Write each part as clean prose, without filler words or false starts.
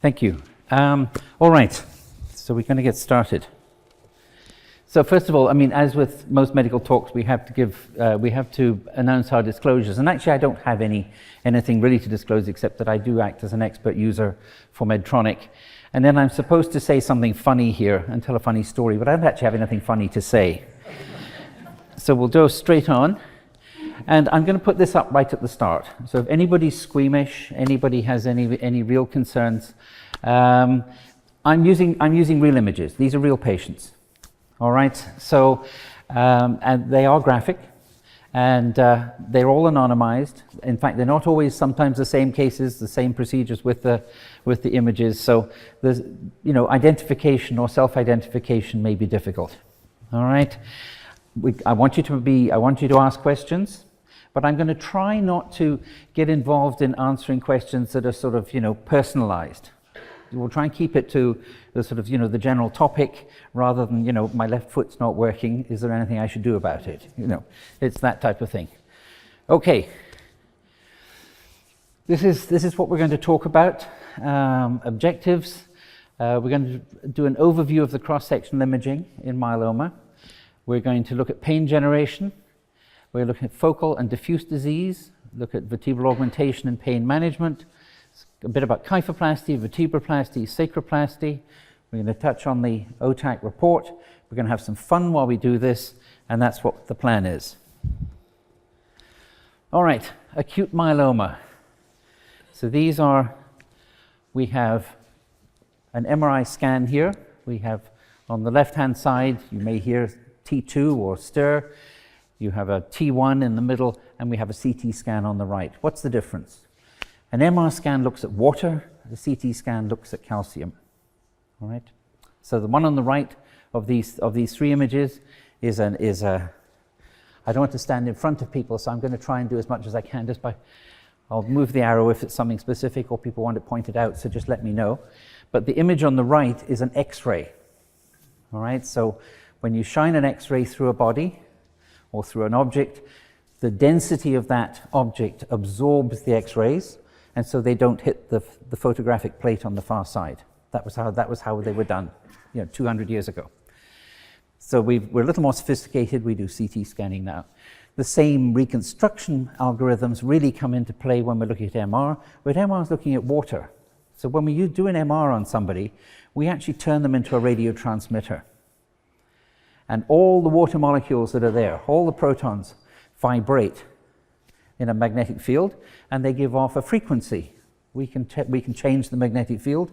Thank you. All right, so we're going to get started. So first of all, I mean, as with most medical talks, we have to announce our disclosures. And actually, I don't have anything really to disclose except that I do act as an expert user for Medtronic. And then I'm supposed to say something funny here and tell a funny story, but I don't actually have anything funny to say. So we'll go straight on. And I'm going to put this up right at the start. So if anybody's squeamish, anybody has any real concerns, I'm using real images. These are real patients. All right. So and they are graphic, and they're all anonymized. In fact, they're not always sometimes the same cases, the same procedures with the images. So there's identification or self-identification may be difficult. All right. I want you to ask questions. But I'm going to try not to get involved in answering questions that are sort of, personalized. We'll try and keep it to the sort of, the general topic rather than, my left foot's not working. Is there anything I should do about it? It's that type of thing. Okay. This is what we're going to talk about. Objectives. We're going to do an overview of the cross-sectional imaging in myeloma. We're going to look at pain generation. We're looking at focal and diffuse disease, look at vertebral augmentation and pain management, a bit about kyphoplasty, vertebroplasty, sacroplasty. We're going to touch on the OTAC report. We're going to have some fun while we do this, and that's what the plan is. All right, acute myeloma. So we have an MRI scan here. We have on the left-hand side, you may hear T2 or stir. You have a T1 in the middle, and we have a CT scan on the right. What's the difference? An MR scan looks at water, the CT scan looks at calcium. All right? So the one on the right of these three images is a I don't want to stand in front of people, so I'm going to try and do as much as I can just by, I'll move the arrow if it's something specific or people want it pointed out, so just let me know. But the image on the right is an X-ray. All right? So when you shine an X-ray through a body, or through an object, the density of that object absorbs the X-rays, and so they don't hit the photographic plate on the far side. That was how they were done, 200 years ago. So we're a little more sophisticated. We do CT scanning now. The same reconstruction algorithms really come into play when we're looking at MR, but MR is looking at water. So when we do an MR on somebody, we actually turn them into a radio transmitter. And all the water molecules that are there, all the protons, vibrate in a magnetic field, and they give off a frequency. We can change the magnetic field,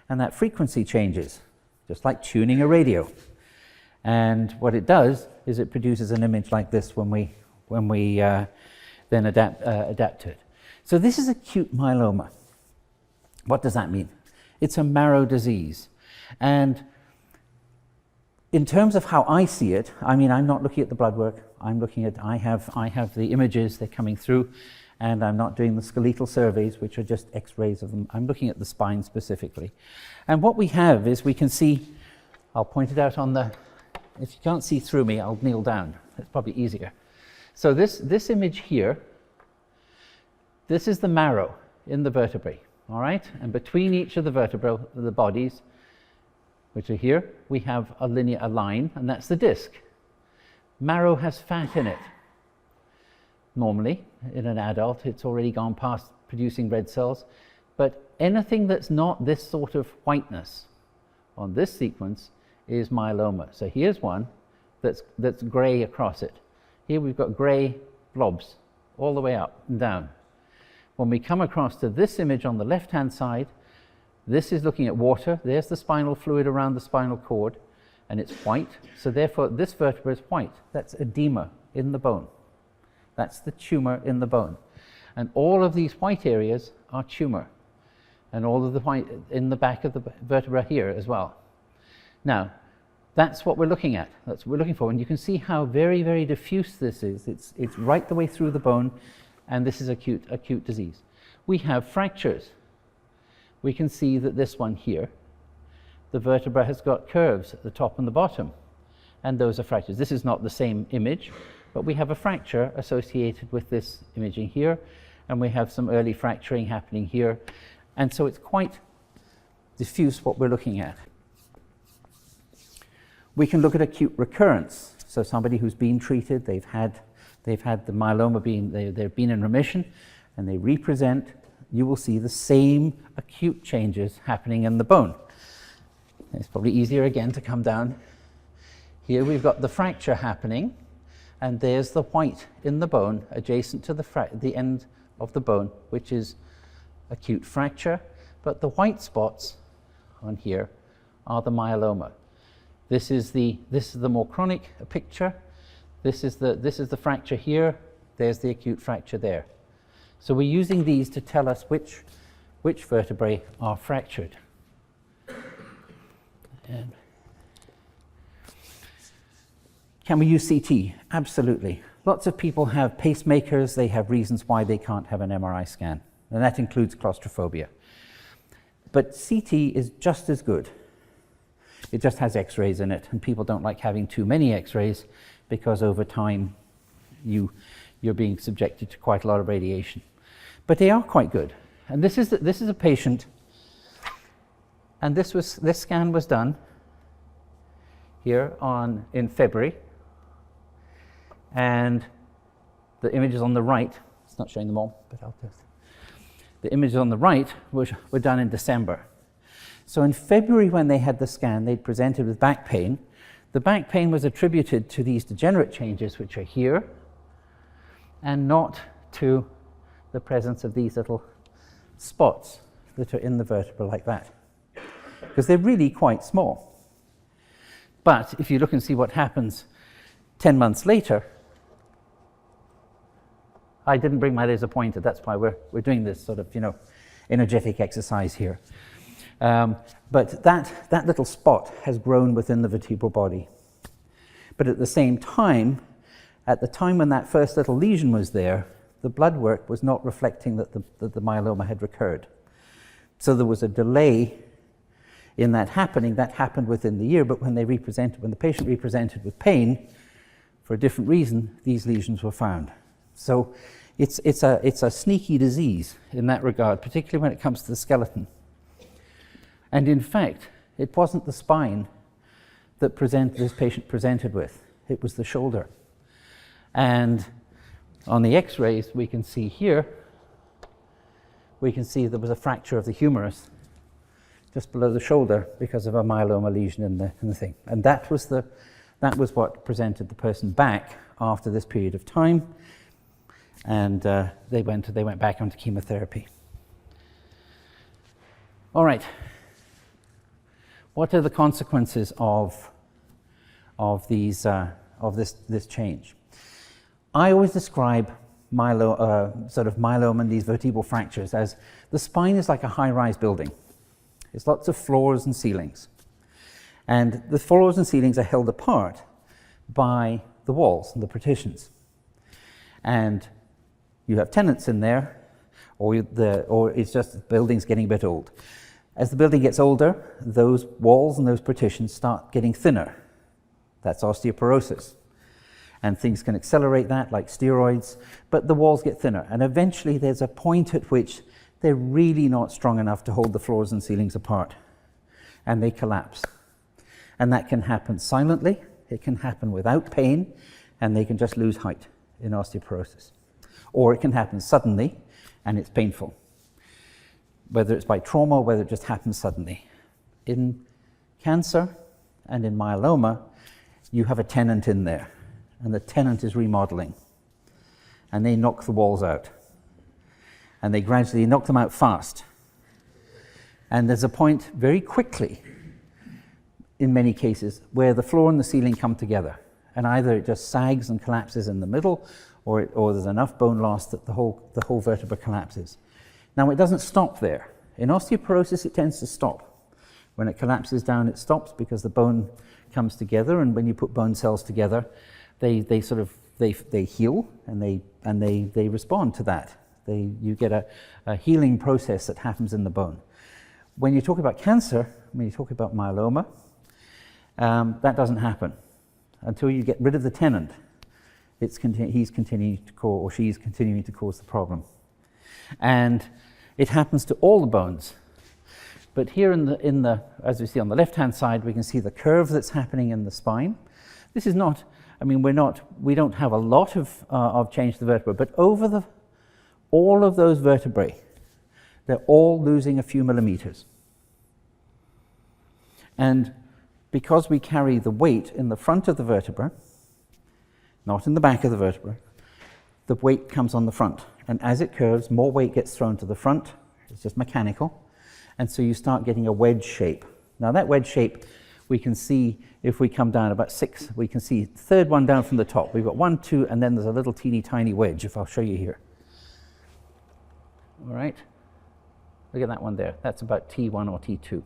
and that frequency changes, just like tuning a radio. And what it does is it produces an image like this when we then adapt to it. So this is acute myeloma. What does that mean? It's a marrow disease, and in terms of how I see it, I mean, I'm not looking at the blood work. I'm looking at, I have the images, they're coming through, and I'm not doing the skeletal surveys, which are just X-rays of them. I'm looking at the spine specifically. And what we have is we can see, I'll point it out on the, if you can't see through me, I'll kneel down. That's probably easier. So this image here, this is the marrow in the vertebrae, all right? And between each of the vertebrae, the bodies, which are here, we have a line, and that's the disc. Marrow has fat in it. Normally, in an adult, it's already gone past producing red cells. But anything that's not this sort of whiteness on this sequence is myeloma. So here's one that's gray across it. Here we've got gray blobs all the way up and down. When we come across to this image on the left-hand side, this is looking at water. There's the spinal fluid around the spinal cord, and it's white. So therefore, this vertebra is white. That's edema in the bone. That's the tumor in the bone. And all of these white areas are tumor, and all of the white in the back of the vertebra here as well. Now, that's what we're looking at. That's what we're looking for. And you can see how very, very diffuse this is. It's right the way through the bone, and this is acute disease. We have fractures. We can see that this one here, the vertebra has got curves at the top and the bottom, and those are fractures. This is not the same image, but we have a fracture associated with this imaging here, and we have some early fracturing happening here. And so it's quite diffuse what we're looking at. We can look at acute recurrence. So somebody who's been treated, they've had the myeloma they've been in remission, and they represent, you will see the same acute changes happening in the bone. It's probably easier again to come down. Here we've got the fracture happening, and there's the white in the bone adjacent to the end of the bone, which is acute fracture, but the white spots on here are the myeloma. This is the more chronic picture. This is the fracture here. There's the acute fracture there. So we're using these to tell us which vertebrae are fractured. And can we use CT? Absolutely. Lots of people have pacemakers. They have reasons why they can't have an MRI scan, and that includes claustrophobia. But CT is just as good. It just has X-rays in it, and people don't like having too many X-rays because over time you're being subjected to quite a lot of radiation. But they are quite good. And this is a patient, and this scan was done here in February, and the images on the right, it's not showing them all, but I'll just. The images on the right were done in December. So in February, when they had the scan, they'd presented with back pain. The back pain was attributed to these degenerate changes, which are here, and not to the presence of these little spots that are in the vertebra like that, because they're really quite small. But if you look and see what happens 10 months later, I didn't bring my laser pointer, that's why we're doing this sort of, energetic exercise here. But that little spot has grown within the vertebral body. But at the same time, at the time when that first little lesion was there, the blood work was not reflecting that the myeloma had recurred. So there was a delay in that happening. That happened within the year, but when the patient represented with pain, for a different reason, these lesions were found. So it's a sneaky disease in that regard, particularly when it comes to the skeleton. And in fact, it wasn't the spine that this patient presented with. It was the shoulder. And on the X-rays, we can see here, we can see there was a fracture of the humerus just below the shoulder because of a myeloma lesion in the thing. And that was what presented the person back after this period of time. And they went back onto chemotherapy. All right. What are the consequences of this change? I always describe myeloma and these vertebral fractures as the spine is like a high-rise building. It's lots of floors and ceilings. And the floors and ceilings are held apart by the walls and the partitions. And you have tenants in there, or it's just the building's getting a bit old. As the building gets older, those walls and those partitions start getting thinner. That's osteoporosis. And things can accelerate that, like steroids, but the walls get thinner. And eventually there's a point at which they're really not strong enough to hold the floors and ceilings apart. And they collapse. And that can happen silently, it can happen without pain, and they can just lose height in osteoporosis. Or it can happen suddenly, and it's painful. Whether it's by trauma or whether it just happens suddenly. In cancer and in myeloma, you have a tenant in there, and the tenant is remodeling. And they knock the walls out. And they gradually knock them out fast. And there's a point very quickly, in many cases, where the floor and the ceiling come together. And either it just sags and collapses in the middle, or there's enough bone loss that the whole vertebra collapses. Now, it doesn't stop there. In osteoporosis, it tends to stop. When it collapses down, it stops because the bone comes together, and when you put bone cells together, they heal and they respond to that. You get a healing process that happens in the bone. When you talk about cancer, when you talk about myeloma, that doesn't happen until you get rid of the tenant. He's continuing to cause, or she's continuing to cause the problem. And it happens to all the bones. But here as we see on the left-hand side, we can see the curve that's happening in the spine. This is not, I mean, we don't have a lot of change to the vertebra, but over all of those vertebrae, they're all losing a few millimeters. And because we carry the weight in the front of the vertebra, not in the back of the vertebra, the weight comes on the front. And as it curves, more weight gets thrown to the front. It's just mechanical. And so you start getting a wedge shape. Now that wedge shape, we can see if we come down about 6, we can see the third one down from the top. We've got 1, 2, and then there's a little teeny tiny wedge, if I'll show you here. All right. Look at that one there. That's about T1 or T2.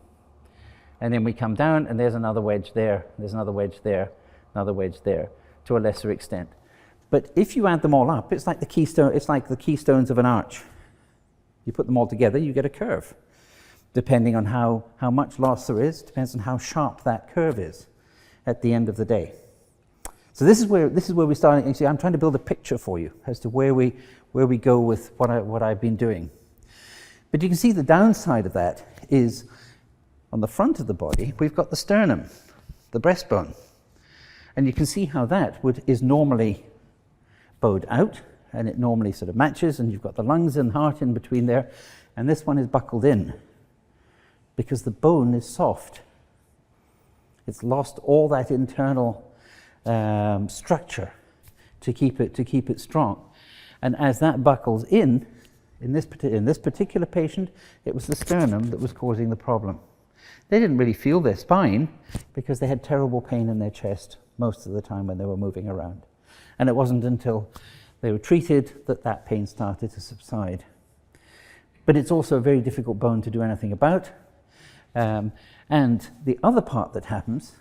And then we come down, and there's another wedge there, there's another wedge there, another wedge there, to a lesser extent. But if you add them all up, it's like the keystones of an arch. You put them all together, you get a curve. Depending on how much loss there is, depends on how sharp that curve is at the end of the day. So this is where we're starting. You see, I'm trying to build a picture for you as to where we go with what I've been doing. But you can see the downside of that is on the front of the body, we've got the sternum, the breastbone. And you can see how that is normally bowed out, and it normally sort of matches, and you've got the lungs and heart in between there, and this one is buckled in because the bone is soft. It's lost all that internal structure to keep it strong. And as that buckles in this particular patient, it was the sternum that was causing the problem. They didn't really feel their spine because they had terrible pain in their chest most of the time when they were moving around. And it wasn't until they were treated that pain started to subside. But it's also a very difficult bone to do anything about. And the other part that happens,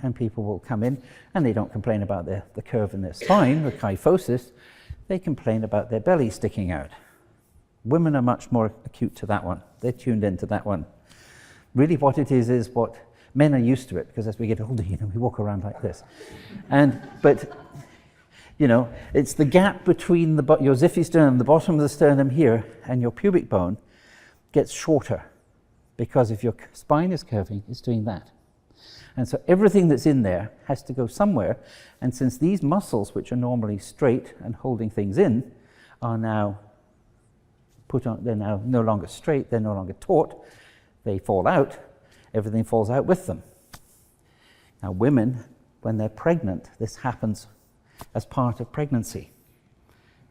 and people will come in and they don't complain about the curve in their spine, the kyphosis, they complain about their belly sticking out. Women are much more acute to that one. They're tuned into that one. Really what it is what men are used to it, because as we get older, we walk around like this. But it's the gap between your xiphisternum, the bottom of the sternum here, and your pubic bone gets shorter, because if your spine is curving, it's doing that. And so everything that's in there has to go somewhere, and since these muscles, which are normally straight and holding things in, are now they're now no longer straight, they're no longer taut, they fall out, everything falls out with them. Now women, when they're pregnant, this happens as part of pregnancy.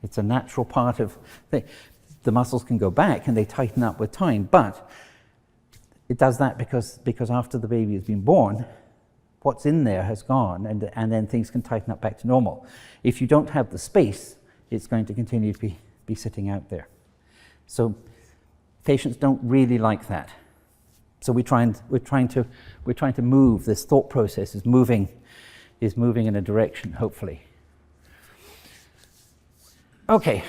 It's a natural part of the muscles can go back and they tighten up with time, but it does that because after the baby has been born, what's in there has gone, and then things can tighten up back to normal. If you don't have the space, it's going to continue to be sitting out there. So patients don't really like that. So we're trying to move. This thought process is moving in a direction, hopefully. Okay,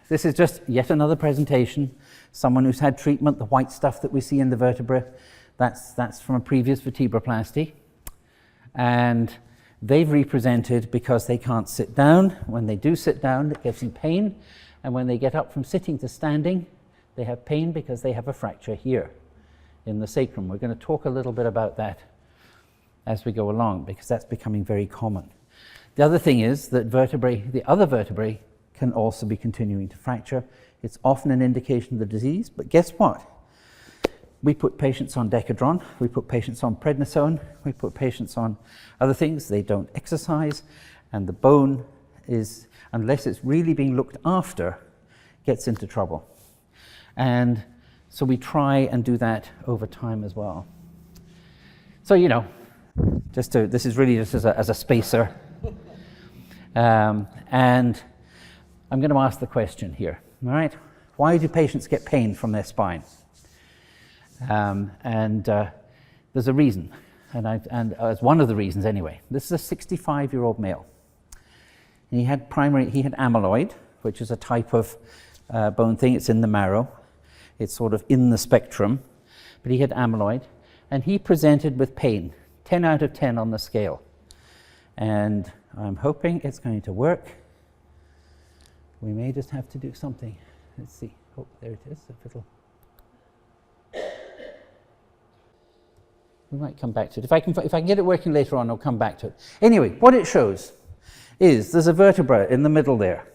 this is just yet another presentation. Someone who's had treatment, the white stuff that we see in the vertebrae, that's from a previous vertebroplasty. And they've represented because they can't sit down. When they do sit down, it gives them pain. And when they get up from sitting to standing, they have pain because they have a fracture here in the sacrum. We're going to talk a little bit about that as we go along, because that's becoming very common. The other thing is that the other vertebrae can also be continuing to fracture. It's often an indication of the disease, but guess what? We put patients on Decadron, we put patients on prednisone, we put patients on other things. They don't exercise, and the bone is, unless it's really being looked after, gets into trouble. And so we try and do that over time as well. So, this is really just as a spacer. And I'm going to ask the question here, all right? Why do patients get pain from their spine? There's a reason, and as one of the reasons anyway. This is a 65-year-old male. And he had amyloid, which is a type of bone thing. It's in the marrow. It's sort of in the spectrum, but he had amyloid, and he presented with pain, 10 out of 10 on the scale. And I'm hoping it's going to work. We may just have to do something. Let's see. Oh, there it is. We might come back to it. If I can get it working later on, I'll come back to it. Anyway, what it shows is there's a vertebra in the middle there.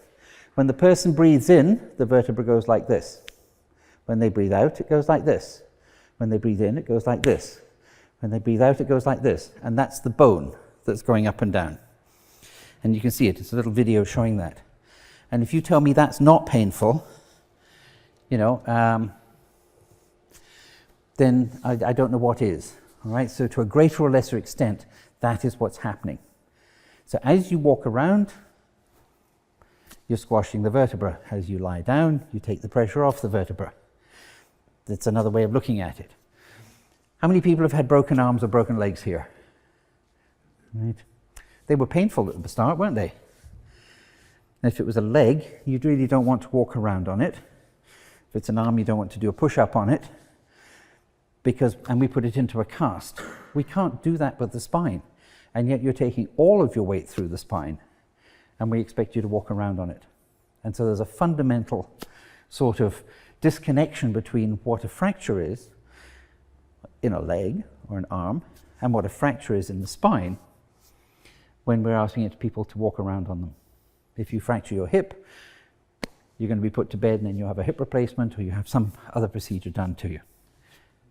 When the person breathes in, the vertebra goes like this. When they breathe out, it goes like this. When they breathe in, it goes like this. When they breathe out, it goes like this. And that's the bone that's going up and down. And you can see it. It's a little video showing that. And if you tell me that's not painful, you know, then I don't know what is. All right, so to a greater or lesser extent, that is what's happening. So as you walk around, you're squashing the vertebra. As you lie down, you take the pressure off the vertebra. That's another way of looking at it. How many people have had broken arms or broken legs here? Right. They were painful at the start, weren't they? And if it was a leg, you really don't want to walk around on it. If it's an arm, you don't want to do a push-up on it. And we put it into a cast. We can't do that with the spine. And yet you're taking all of your weight through the spine, and we expect you to walk around on it. And so there's a fundamental sort of disconnection between what a fracture is in a leg or an arm and what a fracture is in the spine when we're asking people to walk around on them. If you fracture your hip, you're going to be put to bed and then you have a hip replacement or you have some other procedure done to you.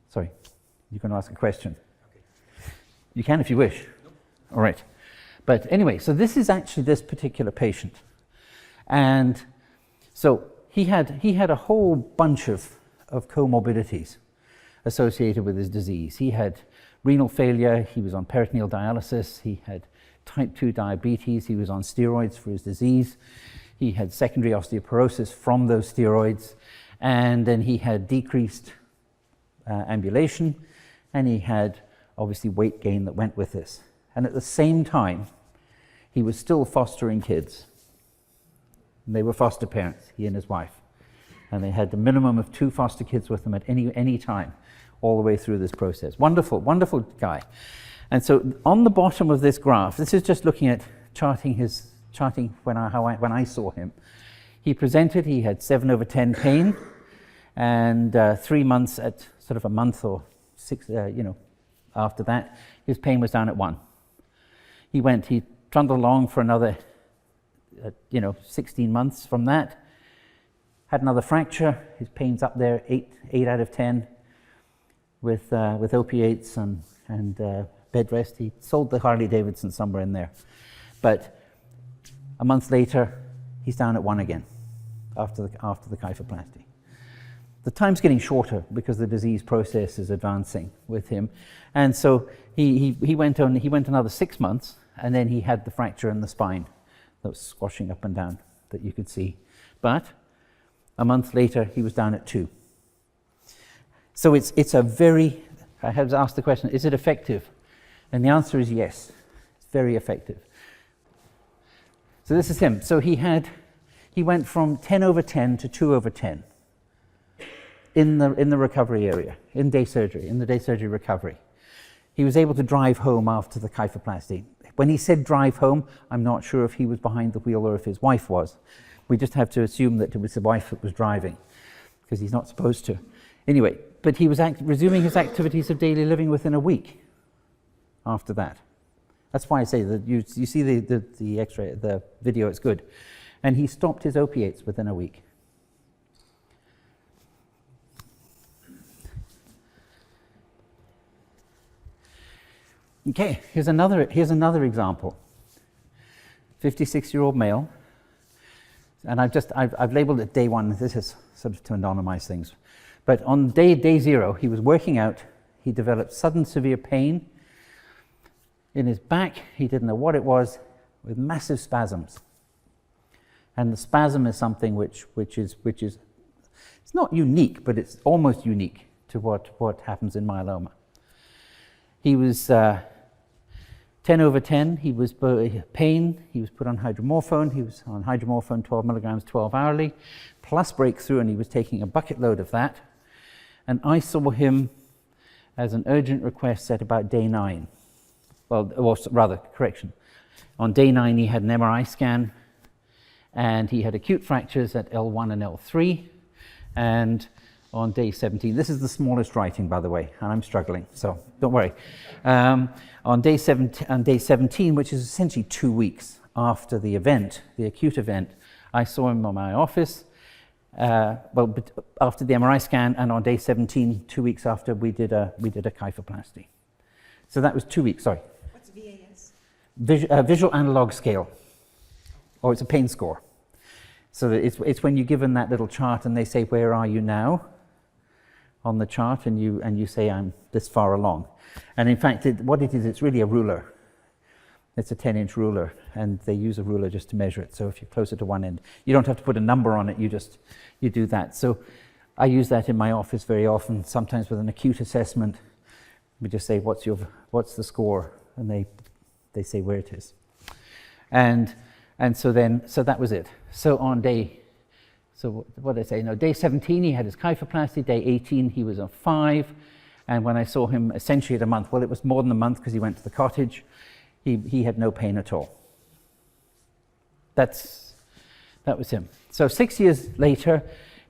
Sorry, you're going to ask a question. Okay. You can if you wish. Nope. All right. But anyway, so this is actually this particular patient. And so he had a whole bunch of comorbidities associated with his disease. He had renal failure, he was on peritoneal dialysis, he had type 2 diabetes, he was on steroids for his disease, he had secondary osteoporosis from those steroids, and then he had decreased ambulation, and he had obviously weight gain that went with this. And at the same time, he was still fostering kids. And they were foster parents, he and his wife. And they had the minimum of 2 foster kids with them at any time, all the way through this process. Wonderful, wonderful guy. And so on the bottom of this graph, this is just looking at charting when I saw him. He presented, he had 7/10 pain, and 3 months at sort of a month or 6, after that, his pain was down at 1. He trundled along for another, 16 months from that. Had another fracture. His pain's up there, 8 out of 10, with opiates and bed rest. He sold the Harley Davidson somewhere in there, but a month later, he's down at 1 again after the kyphoplasty. The time's getting shorter because the disease process is advancing with him, and so he went another 6 months, and then he had the fracture in the spine that was squashing up and down that you could see. But a month later, he was down at 2. So it's a very. I have asked the question: is it effective? And the answer is yes. It's very effective. So this is him. So he went from 10/10 to 2/10. In the recovery area, in the day surgery recovery. He was able to drive home after the kyphoplasty. When he said drive home, I'm not sure if he was behind the wheel or if his wife was. We just have to assume that it was the wife that was driving, because he's not supposed to. Anyway, but he was resuming his activities of daily living within a week after that. That's why I say that you see the X-ray, the video, it's good. And he stopped his opiates within a week. Okay, here's another example. 56-year-old male, and I've labeled it day 1. This is sort of to anonymize things. But on day 0, he was working out. He developed sudden severe pain in his back. He didn't know what it was, with massive spasms. And the spasm is something which is it's not unique, but it's almost unique to what happens in myeloma. He was 10/10. He was pain. He was put on hydromorphone. He was on hydromorphone 12 milligrams, 12 hourly, plus breakthrough, and he was taking a bucket load of that. And I saw him as an urgent request at about day 9. Or rather, correction. On day 9, he had an MRI scan, and he had acute fractures at L1 and L3. And on day 17. This is the smallest writing, by the way, and I'm struggling, so don't worry. On day 17, which is essentially 2 weeks after the event, the acute event, I saw him in my office, after the MRI scan, and on day 17, 2 weeks after, we did a kyphoplasty. So that was 2 weeks, sorry. What's VAS? Visual analog scale, or it's a pain score. So it's when you're given that little chart and they say, where are you now on the chart, and you say, I'm this far along. And in fact, what it is, it's really a ruler. It's a 10-inch ruler, and they use a ruler just to measure it. So if you're closer to one end, you don't have to put a number on it, you do that. So I use that in my office very often, sometimes with an acute assessment. We just say, what's the score? And they say where it is. And so that was it. So on what did I say? No, day 17 he had his kyphoplasty, day 18 he was on 5, and when I saw him essentially at a month, well, it was more than a month because he went to the cottage, he had no pain at all. That was him. So 6 years later,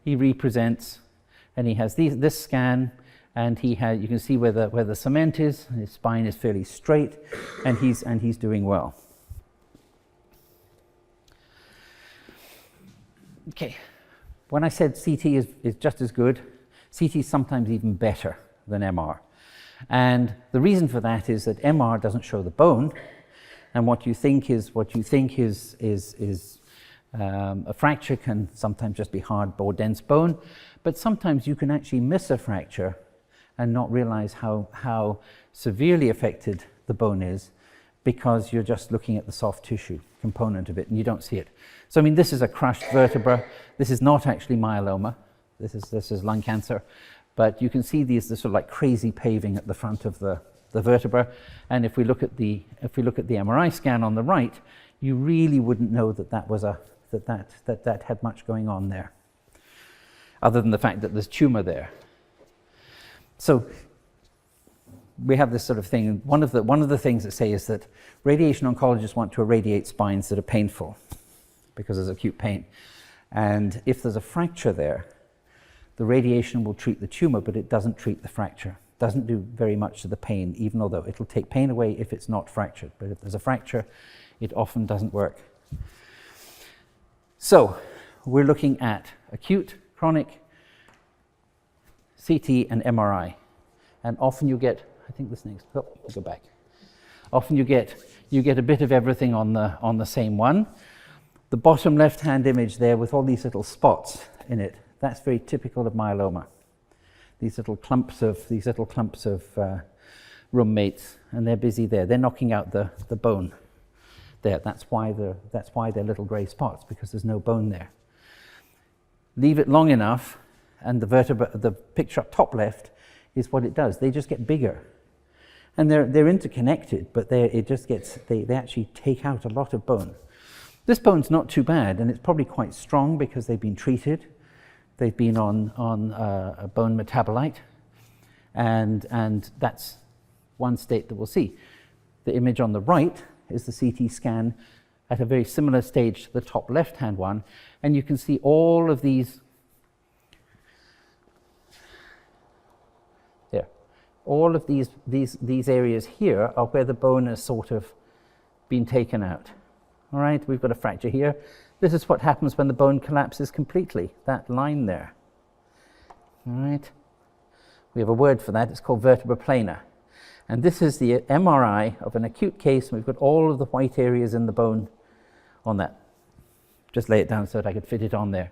he represents, and he has this scan, and you can see where the cement is, and his spine is fairly straight, and he's doing well. Okay, when I said CT is just as good, CT is sometimes even better than MR. And the reason for that is that MR doesn't show the bone, and what you think is a fracture can sometimes just be hard or dense bone, but sometimes you can actually miss a fracture and not realize how severely affected the bone is, because you're just looking at the soft tissue component of it and you don't see it. So I mean, this is a crushed vertebra. This is not actually myeloma. This is lung cancer, but you can see this sort of like crazy paving at the front of the vertebra. And if we look at the MRI scan on the right, you really wouldn't know that had much going on there, other than the fact that there's tumor there. So we have this sort of thing. One of the things that say is that radiation oncologists want to irradiate spines that are painful because there's acute pain. And if there's a fracture there, the radiation will treat the tumor, but it doesn't treat the fracture. Doesn't do very much to the pain, even although it'll take pain away if it's not fractured. But if there's a fracture, it often doesn't work. So we're looking at acute, chronic, CT, and MRI. And often you get, I think this next, oh, I'll go back. Often you get a bit of everything on the same one. The bottom left-hand image there with all these little spots in it, that's very typical of myeloma. These little clumps of roommates, and they're busy there. They're knocking out the bone there. That's why they're little grey spots, because there's no bone there. Leave it long enough, and the picture up top left is what it does. They just get bigger, and they're interconnected, but they actually take out a lot of bone. This bone's not too bad, and it's probably quite strong because they've been treated. They've been on a bone metabolite, and that's one state that we'll see. The image on the right is the CT scan at a very similar stage to the top left-hand one, and you can see all of these. There, all of these areas here are where the bone has sort of been taken out. All right, we've got a fracture here. This is what happens when the bone collapses completely, that line there. All right, we have a word for that. It's called vertebraplanar. And this is the MRI of an acute case, and we've got all of the white areas in the bone on that. Just lay it down so that I could fit it on there.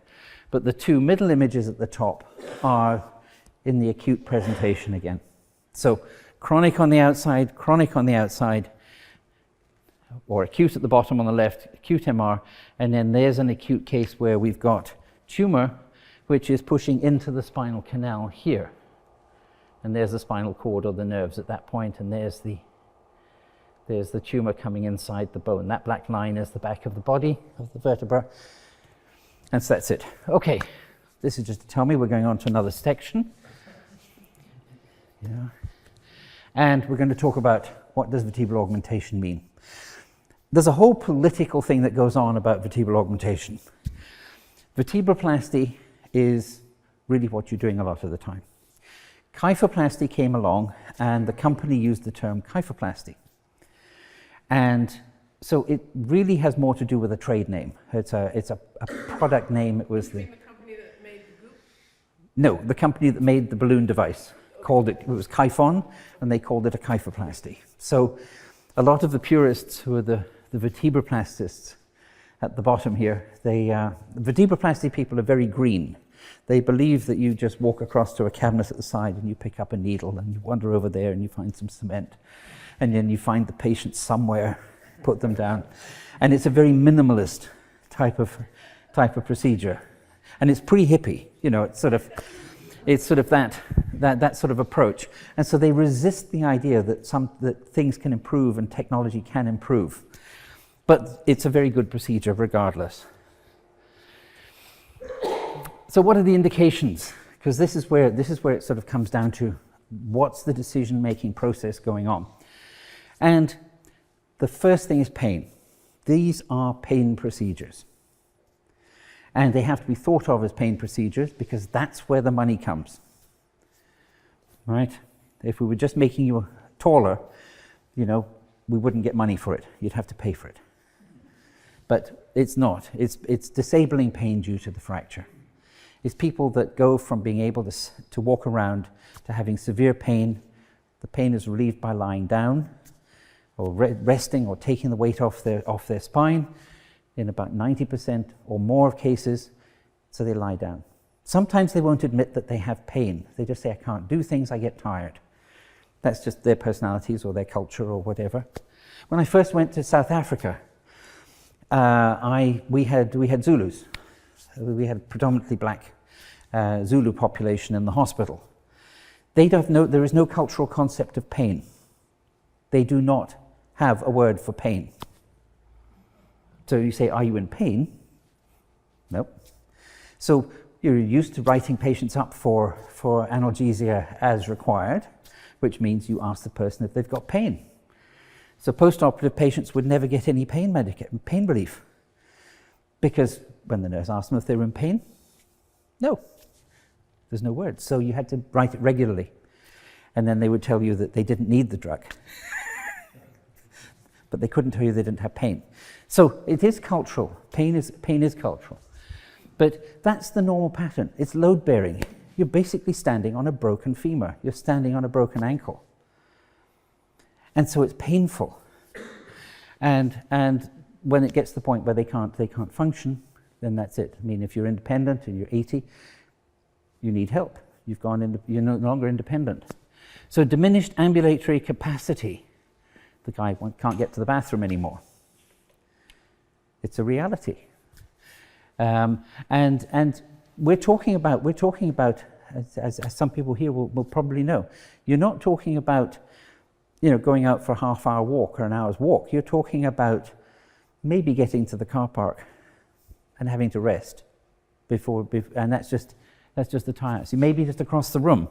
But the two middle images at the top are in the acute presentation again. So chronic on the outside, or acute at the bottom on the left, acute MR, and then there's an acute case where we've got tumor, which is pushing into the spinal canal here. And there's the spinal cord or the nerves at that point, and there's the tumor coming inside the bone. That black line is the back of the body of the vertebra. And so that's it. Okay, this is just to tell me we're going on to another section. Yeah. And we're going to talk about what does vertebral augmentation mean. There's a whole political thing that goes on about vertebral augmentation. Vertebroplasty is really what you're doing a lot of the time. Kyphoplasty came along, and the company used the term kyphoplasty. And so it really has more to do with a trade name. It's a product name. It was the company that made the goop? No, the company that made the balloon device called it was Kyphon, and they called it a kyphoplasty. So a lot of the purists who are the vertebraplastists at the bottom here, the vertebroplasty people are very green. They believe that you just walk across to a cabinet at the side and you pick up a needle and you wander over there and you find some cement, and then you find the patient somewhere, put them down. And it's a very minimalist type of procedure. And it's pre-hippie, you know, it's sort of that sort of approach. And so they resist the idea that things can improve and technology can improve. But it's a very good procedure regardless. So what are the indications? Because this is where it sort of comes down to what's the decision-making process going on. And the first thing is pain. These are pain procedures. And they have to be thought of as pain procedures because that's where the money comes. Right? If we were just making you taller, you know, we wouldn't get money for it. You'd have to pay for it. But it's not. It's disabling pain due to the fracture. It's people that go from being able to walk around to having severe pain. The pain is relieved by lying down or resting or taking the weight off their spine in about 90% or more of cases, so they lie down. Sometimes they won't admit that they have pain. They just say, I can't do things, I get tired. That's just their personalities or their culture or whatever. When I first went to South Africa, we had Zulus. We had a predominantly black Zulu population in the hospital. There is no cultural concept of pain. They do not have a word for pain. So you say, are you in pain? Nope. So you're used to writing patients up for analgesia as required, which means you ask the person if they've got pain. So post-operative patients would never get any pain relief, because when the nurse asked them if they were in pain, no, there's no word. So you had to write it regularly, and then they would tell you that they didn't need the drug, but they couldn't tell you they didn't have pain. So it is cultural. Pain is cultural, but that's the normal pattern. It's load-bearing. You're basically standing on a broken femur. You're standing on a broken ankle. And so it's painful. And when it gets to the point where they can't function, then that's it. I mean, if you're independent and you're 80, you need help. You're no longer independent. So diminished ambulatory capacity. The guy can't get to the bathroom anymore. It's a reality. And we're talking about, as some people here will probably know, you're not talking about, you know, going out for a half-hour walk or an hour's walk. You're talking about maybe getting to the car park and having to rest before and that's just the tire. So maybe just across the room.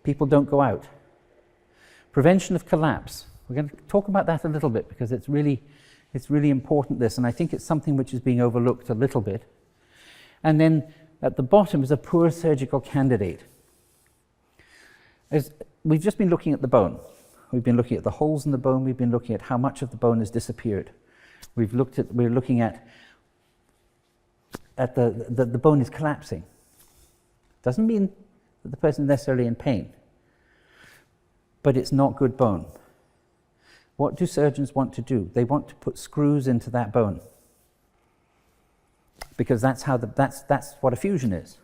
People don't go out. Prevention of collapse. We're going to talk about that a little bit because it's really important, this, and I think it's something which is being overlooked a little bit. And then at the bottom is a poor surgical candidate. We've just been looking at the bone. We've been looking at the holes in the bone. We've been looking at how much of the bone has disappeared. We're looking at the bone is collapsing. Doesn't mean that the person is necessarily in pain, but it's not good bone. What do surgeons want to do? They want to put screws into that bone, because that's what a fusion is.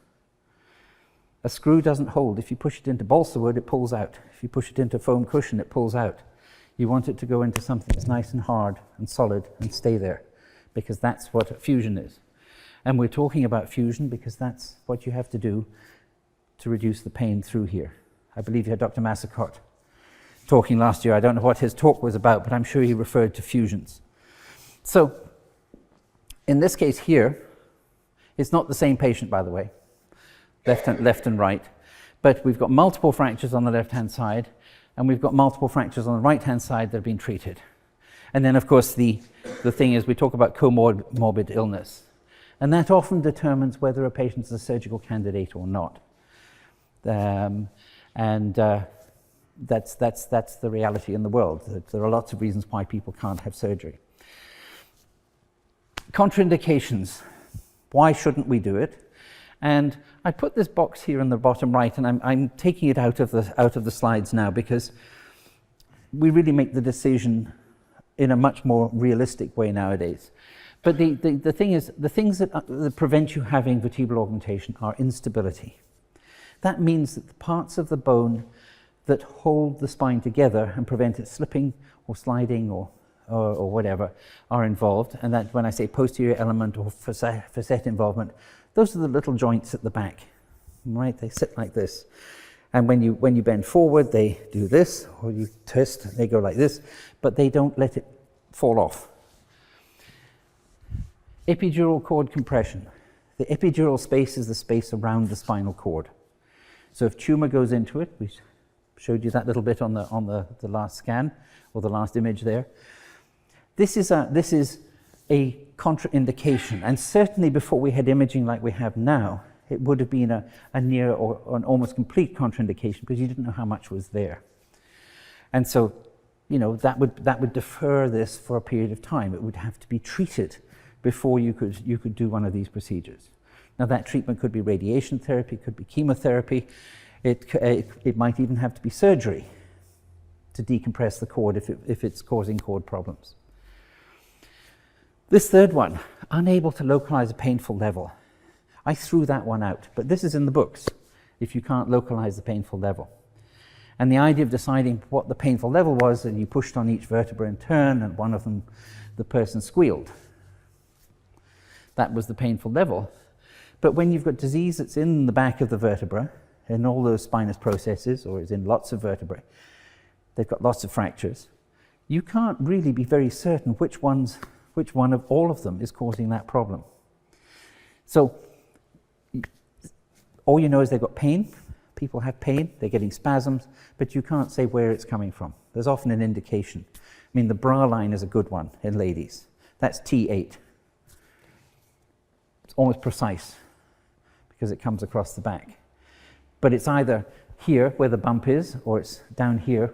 A screw doesn't hold. If you push it into balsa wood, it pulls out. If you push it into foam cushion, it pulls out. You want it to go into something that's nice and hard and solid and stay there, because that's what a fusion is. And we're talking about fusion because that's what you have to do to reduce the pain through here. I believe you had Dr. Massacott talking last year. I don't know what his talk was about, but I'm sure he referred to fusions. So in this case here, it's not the same patient, by the way, left and right, but we've got multiple fractures on the left-hand side, and we've got multiple fractures on the right-hand side that have been treated. And then, of course, the thing is we talk about comorbid illness. And that often determines whether a patient's a surgical candidate or not. That's the reality in the world. That there are lots of reasons why people can't have surgery. Contraindications. Why shouldn't we do it? And I put this box here in the bottom right, and I'm taking it out of the slides now because we really make the decision in a much more realistic way nowadays. But the thing is, the things that prevent you having vertebral augmentation are instability. That means that the parts of the bone that hold the spine together and prevent it slipping or sliding or whatever are involved. And that, when I say posterior element or facet involvement, those are the little joints at the back, right? They sit like this. And when you bend forward, they do this, or you twist, they go like this, but they don't let it fall off. Epidural cord compression. The epidural space is the space around the spinal cord. So if tumor goes into it, we showed you that little bit on the last scan, or the last image there. This is a contraindication, and certainly before we had imaging like we have now, it would have been a near or an almost complete contraindication because you didn't know how much was there. And so, you know, that would defer this for a period of time. It would have to be treated before you could do one of these procedures. Now that treatment could be radiation therapy, could be chemotherapy, it might even have to be surgery to decompress the cord if it's causing cord problems. This third one, unable to localize a painful level. I threw that one out, but this is in the books, if you can't localize the painful level. And the idea of deciding what the painful level was, and you pushed on each vertebra in turn, and one of them, the person squealed. That was the painful level. But when you've got disease that's in the back of the vertebra, in all those spinous processes, or is in lots of vertebrae, they've got lots of fractures, you can't really be very certain which one of all of them is causing that problem. So all you know is they've got pain. People have pain, they're getting spasms, but you can't say where it's coming from. There's often an indication. I mean, the bra line is a good one in ladies. That's T8. It's almost precise because it comes across the back. But it's either here where the bump is, or it's down here.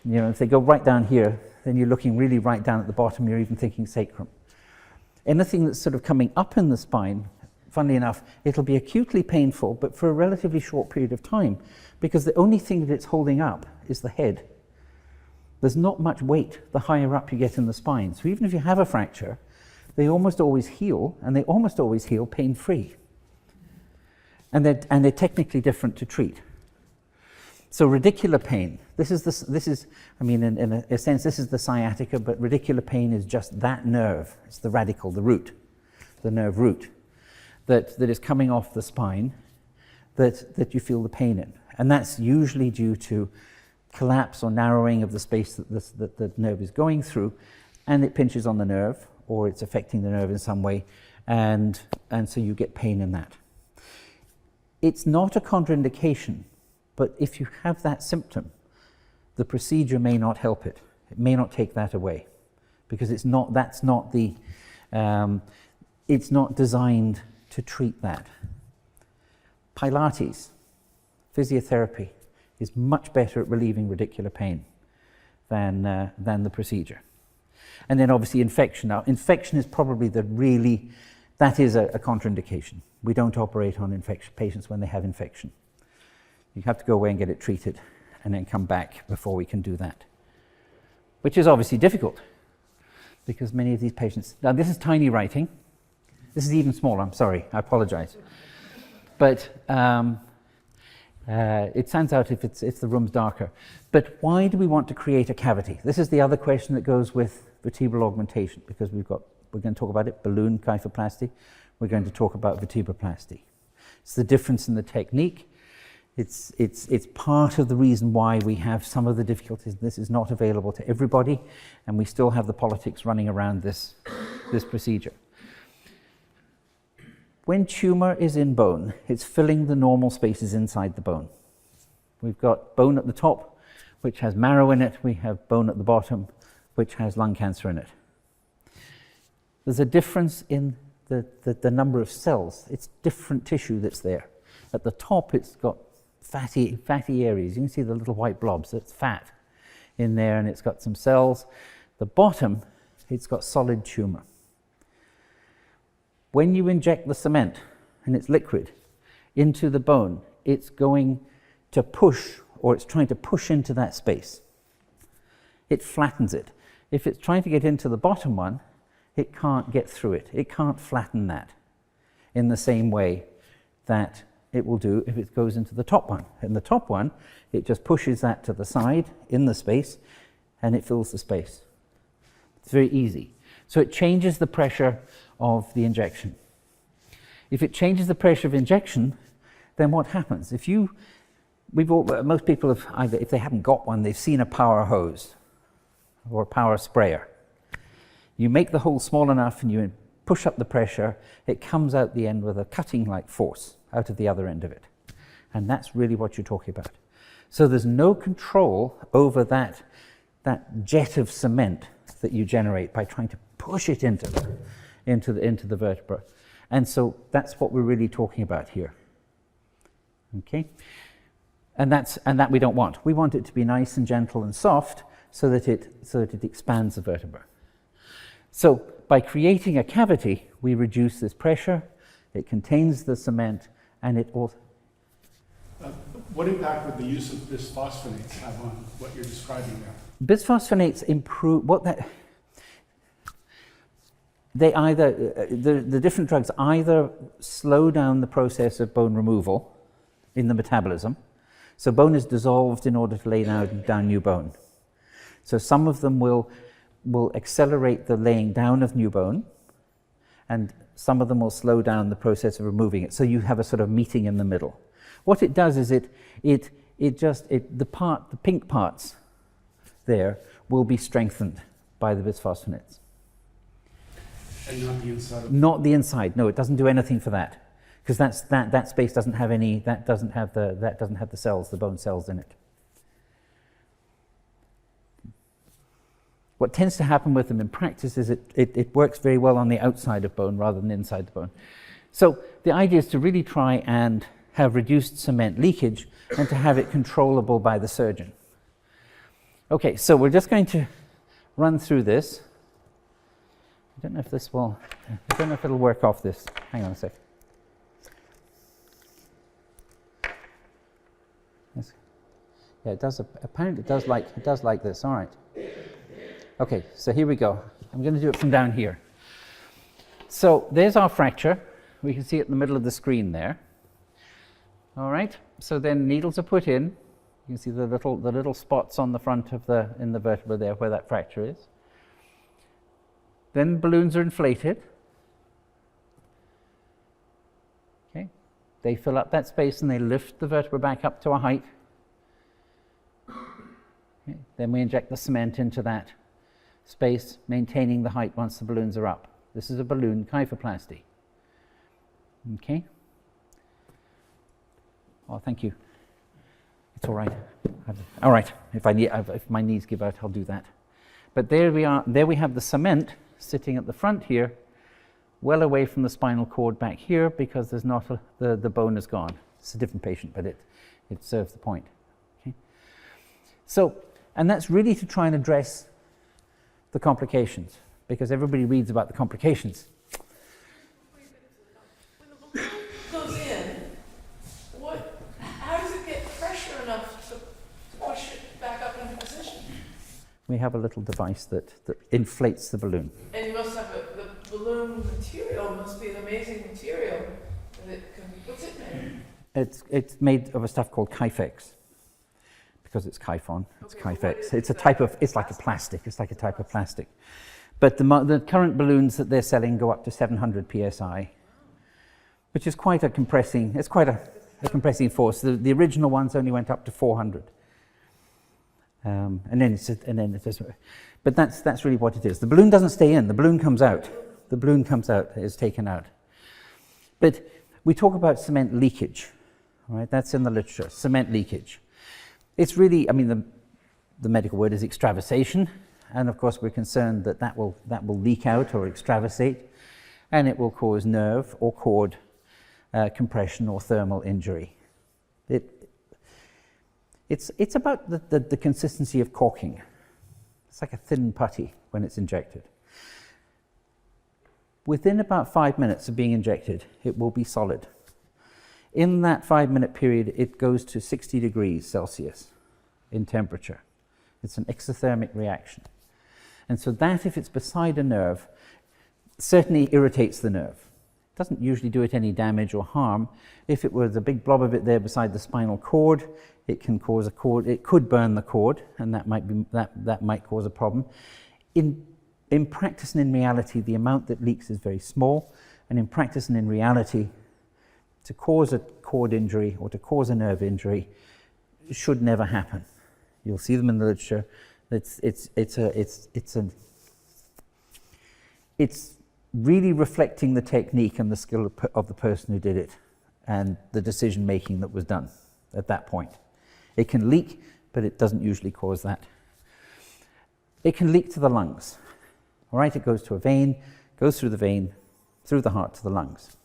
You know, if they go right down here, then you're looking really right down at the bottom, you're even thinking sacrum. Anything that's sort of coming up in the spine, funnily enough, it'll be acutely painful, but for a relatively short period of time, because the only thing that it's holding up is the head. There's not much weight the higher up you get in the spine. So even if you have a fracture, they almost always heal, and they almost always heal pain-free. And they're technically different to treat. So radicular pain, this is, I mean, in a sense, this is the sciatica, but radicular pain is just that nerve. It's the radical, the root, the nerve root, that is coming off the spine, that you feel the pain in. And that's usually due to collapse or narrowing of the space that the nerve is going through, and it pinches on the nerve, or it's affecting the nerve in some way, and so you get pain in that. It's not a contraindication, but if you have that symptom, the procedure may not help it. It may not take that away, because it's not designed to treat that. Pilates, physiotherapy, is much better at relieving radicular pain than the procedure. And then obviously infection. Now, infection is probably that is a contraindication. We don't operate on patients when they have infection. You have to go away and get it treated and then come back before we can do that, which is obviously difficult because many of these patients, now this is tiny writing. This is even smaller, I'm sorry, I apologize. But it stands out if the room's darker. But why do we want to create a cavity? This is the other question that goes with vertebral augmentation, because we're going to talk about it, balloon kyphoplasty. We're going to talk about vertebroplasty. It's the difference in the technique. It's part of the reason why we have some of the difficulties. This is not available to everybody, and we still have the politics running around this procedure. When tumor is in bone, it's filling the normal spaces inside the bone. We've got bone at the top, which has marrow in it. We have bone at the bottom, which has lung cancer in it. There's a difference in the number of cells. It's different tissue that's there. At the top, it's got fatty areas. You can see the little white blobs. It's fat in there, and it's got some cells. The bottom, it's got solid tumor. When you inject the cement, and it's liquid, into the bone, it's going to push, or it's trying to push into that space. It flattens it. If it's trying to get into the bottom one, it can't get through it. It can't flatten that in the same way that it will do if it goes into the top one. In the top one, it just pushes that to the side in the space, and it fills the space. It's very easy. So it changes the pressure of the injection. If it changes the pressure of injection, then what happens? Most people have either, if they haven't got one, they've seen a power hose or a power sprayer. You make the hole small enough and you push up the pressure, it comes out the end with a cutting-like force out of the other end of it. And that's really what you're talking about. So there's no control over that jet of cement that you generate by trying to push it into the vertebra. And so that's what we're really talking about here. Okay? And that we don't want. We want it to be nice and gentle and soft so that it expands the vertebra. So by creating a cavity, we reduce this pressure, it contains the cement, and it also... What impact would the use of bisphosphonates have on what you're describing there? Bisphosphonates improve... the different drugs either slow down the process of bone removal in the metabolism. So bone is dissolved in order to lay down new bone. So some of them will accelerate the laying down of new bone, and some of them will slow down the process of removing it. So you have a sort of meeting in the middle. What it does is the pink parts there will be strengthened by the bisphosphonates. And not the inside? Not the inside. No, it doesn't do anything for that, because that space doesn't have any. That doesn't have the cells, the bone cells in it. What tends to happen with them in practice is it works very well on the outside of bone rather than inside the bone. So the idea is to really try and have reduced cement leakage and to have it controllable by the surgeon. Okay, so we're just going to run through this. I don't know if it'll work off this. Hang on a sec. Yes. Yeah, it does. Apparently, it does like this. All right. Okay, so here we go. I'm going to do it from down here. So there's our fracture. We can see it in the middle of the screen there. All right. So then needles are put in. You can see the little spots on the front of in the vertebra there where that fracture is. Then balloons are inflated. Okay. They fill up that space and they lift the vertebra back up to a height. Okay. Then we inject the cement into that space, maintaining the height once the balloons are up. This is a balloon kyphoplasty. Okay. Oh, thank you. It's all right. All right. If my knees give out, I'll do that. But there we are. There we have the cement sitting at the front here, well away from the spinal cord back here, because there's not the bone is gone. It's a different patient, but it serves the point. Okay. So, and that's really to try and address the complications, because everybody reads about the complications. When the balloon goes in, how does it get pressure enough to push it back up into position? We have a little device that inflates the balloon. And you must have the balloon material must be an amazing material. What's it made? It's made of a stuff called Kyphex, because it's Kyphon. It's Kyphex. It's a type of. It's like a plastic. It's like a type of plastic. But the current balloons that they're selling go up to 700 psi, which is quite a compressing. It's quite a compressing force. The original ones only went up to 400. And then it just. But that's really what it is. The balloon doesn't stay in. The balloon comes out. The balloon comes out. Is taken out. But we talk about cement leakage, right? That's in the literature. Cement leakage. It's really, I mean, the medical word is extravasation, and of course we're concerned that will leak out or extravasate. and it will cause nerve or cord compression or thermal injury. It's about the consistency of caulking. It's like a thin putty when it's injected. Within about 5 minutes of being injected, it will be solid. In that 5-minute period, it goes to 60 degrees Celsius in temperature. It's an exothermic reaction. And so that, if it's beside a nerve, certainly irritates the nerve. It doesn't usually do it any damage or harm. If it was a big blob of it there beside the spinal cord, it can cause a cord. It could burn the cord, and that might cause a problem. In practice and in reality, the amount that leaks is very small, and in practice and in reality, to cause a cord injury or to cause a nerve injury should never happen. You'll see them in the literature. It's really reflecting the technique and the skill of the person who did it and the decision making that was done at that point. It can leak, but it doesn't usually cause that. It can leak to the lungs. All right, it goes to a vein, goes through the vein, through the heart to the lungs.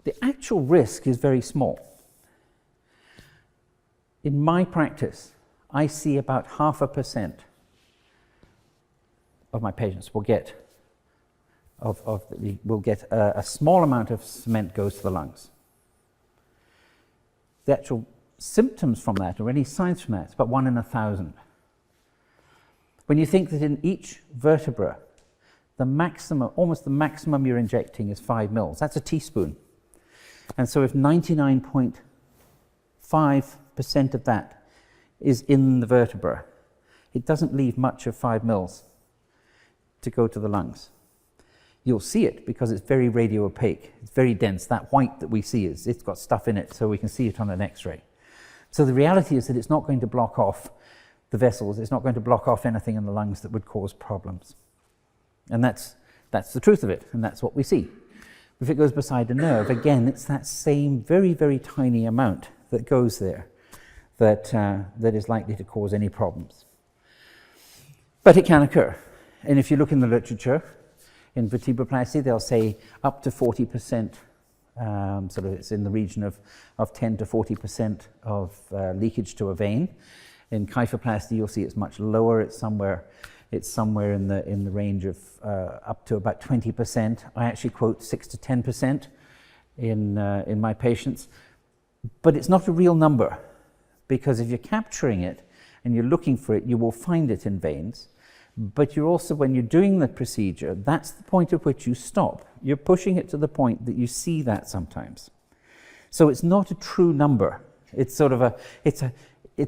The actual risk is very small. In my practice, I see about 0.5% of my patients will get a small amount of cement goes to the lungs. The actual symptoms from that, or any signs from that, is about 1 in 1,000. When you think that in each vertebra, almost the maximum you're injecting is 5 mils, that's a teaspoon. And so if 99.5% of that is in the vertebra, it doesn't leave much of 5 mils to go to the lungs. You'll see it because it's very radiopaque. It's very dense. That white that we see it's got stuff in it, so we can see it on an X-ray. So the reality is that it's not going to block off the vessels. It's not going to block off anything in the lungs that would cause problems. And that's the truth of it, and that's what we see. If it goes beside a nerve, again, it's that same very, very tiny amount that goes there that is likely to cause any problems. But it can occur. And if you look in the literature, in vertebroplasty, they'll say up to 40%, sort of it's in the region of 10 to 40% of leakage to a vein. In kyphoplasty, you'll see it's much lower. It's somewhere in the range of up to about 20%. I actually quote 6 to 10% in my patients. But it's not a real number, because if you're capturing it and you're looking for it, you will find it in veins. But you're also, when you're doing the procedure, that's the point at which you stop. You're pushing it to the point that you see that sometimes. So it's not a true number. It's sort of it's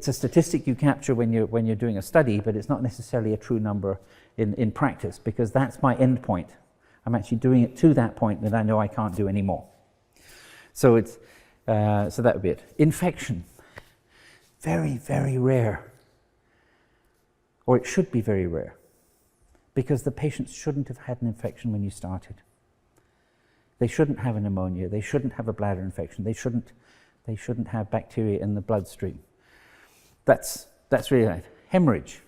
a statistic you capture when you're doing a study, but it's not necessarily a true number in practice, because that's my end point. I'm actually doing it to that point that I know I can't do anymore. So so that would be it. Infection, very, very rare. Or it should be very rare, because the patients shouldn't have had an infection when you started. They shouldn't have a pneumonia. They shouldn't have a bladder infection. They shouldn't have bacteria in the bloodstream. That's really right. Hemorrhage.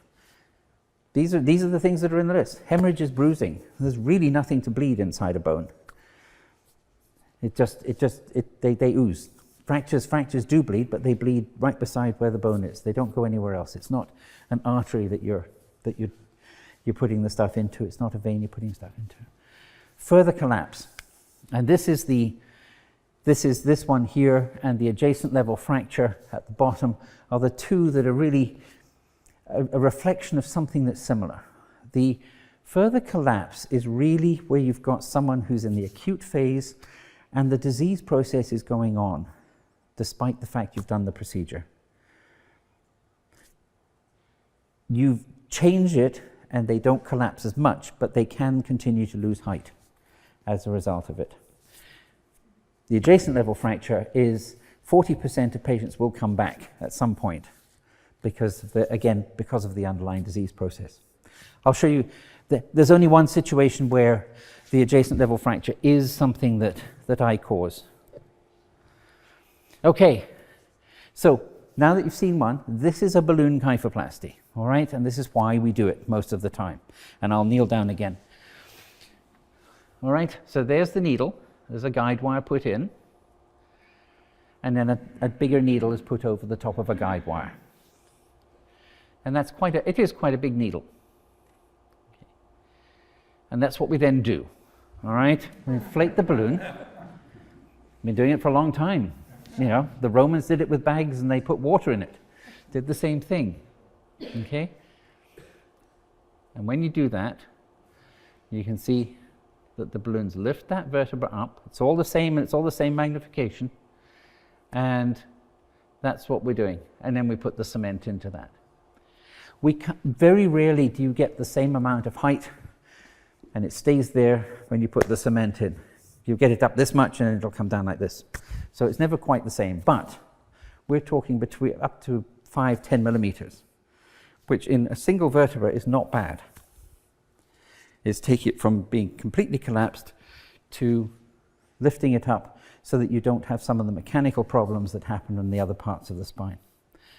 These are the things that are in the list. Hemorrhage is bruising. There's really nothing to bleed inside a bone. They ooze. Fractures do bleed, but they bleed right beside where the bone is. They don't go anywhere else. It's not an artery that you're putting the stuff into. It's not a vein you're putting stuff into. Further collapse, and this is this one here, and the adjacent level fracture at the bottom are the two that are really a reflection of something that's similar. The further collapse is really where you've got someone who's in the acute phase, and the disease process is going on, despite the fact you've done the procedure. You've changed it, and they don't collapse as much, but they can continue to lose height as a result of it. The adjacent level fracture is 40% of patients will come back at some point because of the underlying disease process. I'll show you that there's only one situation where the adjacent level fracture is something that I cause. Okay, so now that you've seen one, this is a balloon kyphoplasty, all right? And this is why we do it most of the time. And I'll kneel down again. All right, so there's the needle. There's a guide wire put in. And then a bigger needle is put over the top of a guide wire. And it is quite a big needle. Okay. And that's what we then do. All right, we inflate the balloon. Been doing it for a long time. You know, the Romans did it with bags and they put water in it. Did the same thing. Okay? And when you do that, you can see that the balloons lift that vertebra up. It's all the same, and it's all the same magnification. And that's what we're doing. And then we put the cement into that. Very rarely do you get the same amount of height, and it stays there when you put the cement in. You get it up this much and it'll come down like this. So it's never quite the same, but we're talking between up to 5-10 millimeters, which in a single vertebra is not bad. Is take it from being completely collapsed to lifting it up so that you don't have some of the mechanical problems that happen in the other parts of the spine.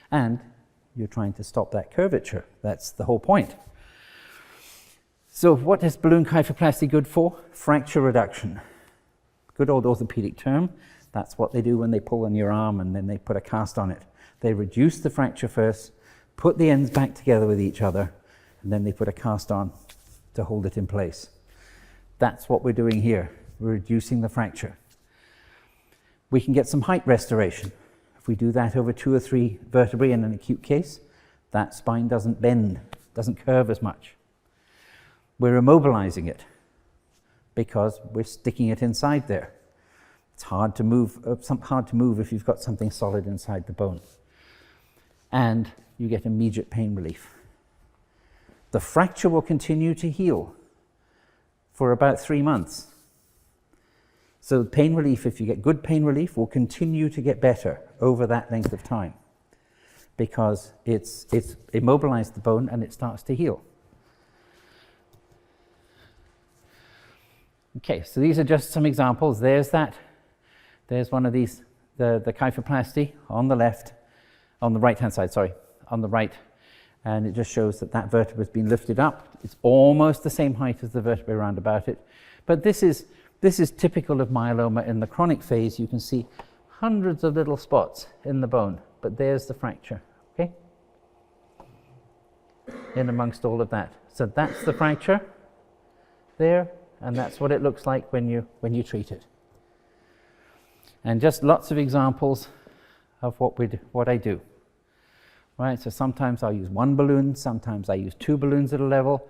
And you're trying to stop that curvature. That's the whole point. So what is balloon kyphoplasty good for? Fracture reduction. Good old orthopedic term. That's what they do when they pull on your arm and then they put a cast on it. They reduce the fracture first, put the ends back together with each other, and then they put a cast on to hold it in place. That's what we're doing here. We're reducing the fracture. We can get some height restoration. If we do that over 2 or 3 vertebrae in an acute case, that spine doesn't bend, doesn't curve as much. We're immobilizing it because we're sticking it inside there. It's hard to move if you've got something solid inside the bone. And you get immediate pain relief. The fracture will continue to heal for about 3 months. So pain relief, if you get good pain relief, will continue to get better over that length of time because it's immobilized the bone and it starts to heal. Okay, so these are just some examples. There's one of these, the kyphoplasty on the left, on the right-hand side, sorry, on the right. And it just shows that that vertebra has been lifted up. It's almost the same height as the vertebrae around about it. But this is typical of myeloma in the chronic phase. You can see hundreds of little spots in the bone, but there's the fracture, okay? In amongst all of that. So that's the fracture there, and that's what it looks like when you treat it. And just lots of examples of what I do. Right, so sometimes I'll use 1 balloon, sometimes I use 2 balloons at a level.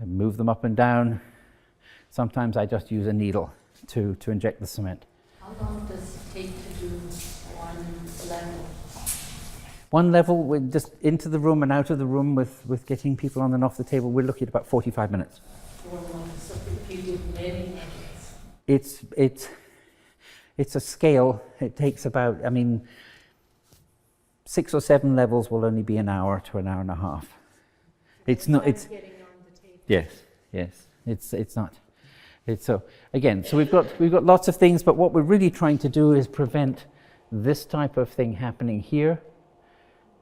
I move them up and down. Sometimes I just use a needle to inject the cement. How long does it take to do 1 level? 1 level, we're just into the room and out of the room with getting people on and off the table. We're looking at about 45 minutes. 4 months, so if you do many levels. It's a scale. It takes about, 6 or 7 levels will only be an hour to an hour and a half. It's not. It's Getting on the table. yes. It's not. It's so again. So we've got lots of things, but what we're really trying to do is prevent this type of thing happening here.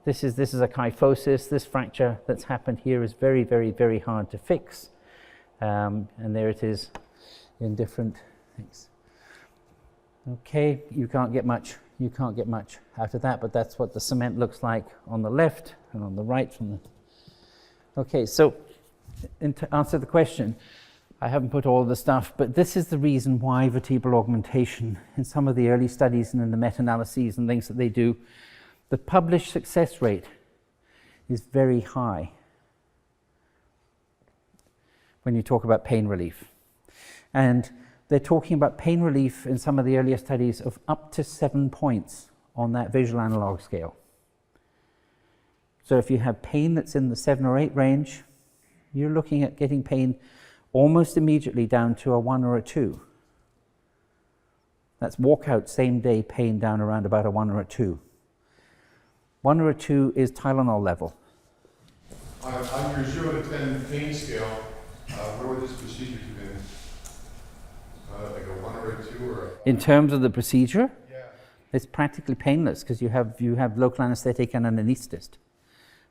This is a kyphosis. This fracture that's happened here is very, very, very hard to fix, and there it is in different things. Okay, you can't get much out of that, but that's what the cement looks like on the left and on the right. Okay, so to answer the question, I haven't put all of the stuff, but this is the reason why vertebral augmentation, in some of the early studies and in the meta-analyses and things that they do, the published success rate is very high when you talk about pain relief. And they're talking about pain relief in some of the earlier studies of up to 7 points on that visual analog scale. So if you have pain that's in the 7 or 8 range, you're looking at getting pain almost immediately down to a 1 or a 2. That's walkout same day pain down around about a 1 or a 2. 1 or a 2 is Tylenol level. On your 0 to 10 pain scale, where would this procedure come in? Like a 1 or a 2 or a... In terms of the procedure, Yeah. it's practically painless because you have local anesthetic and an anesthetist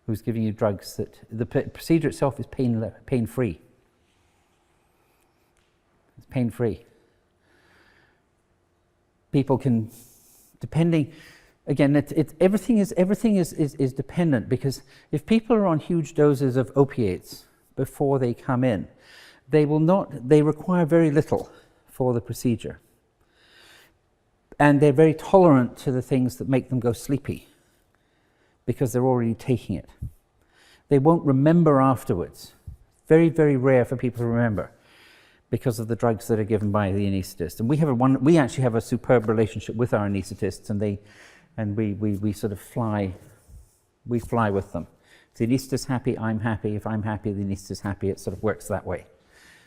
who's giving you drugs that the procedure itself is pain-free. pain-free. People can, depending, again, everything is dependent, because if people are on huge doses of opiates before they come in, they require very little for the procedure. And they're very tolerant to the things that make them go sleepy, because they're already taking it. They won't remember afterwards. Very, very rare for people to remember because of the drugs that are given by the anaesthetist. And we actually have a superb relationship with our anaesthetists, and we sort of fly with them. If the anaesthetist's happy, I'm happy. If I'm happy, the anaesthetist's happy. It sort of works that way.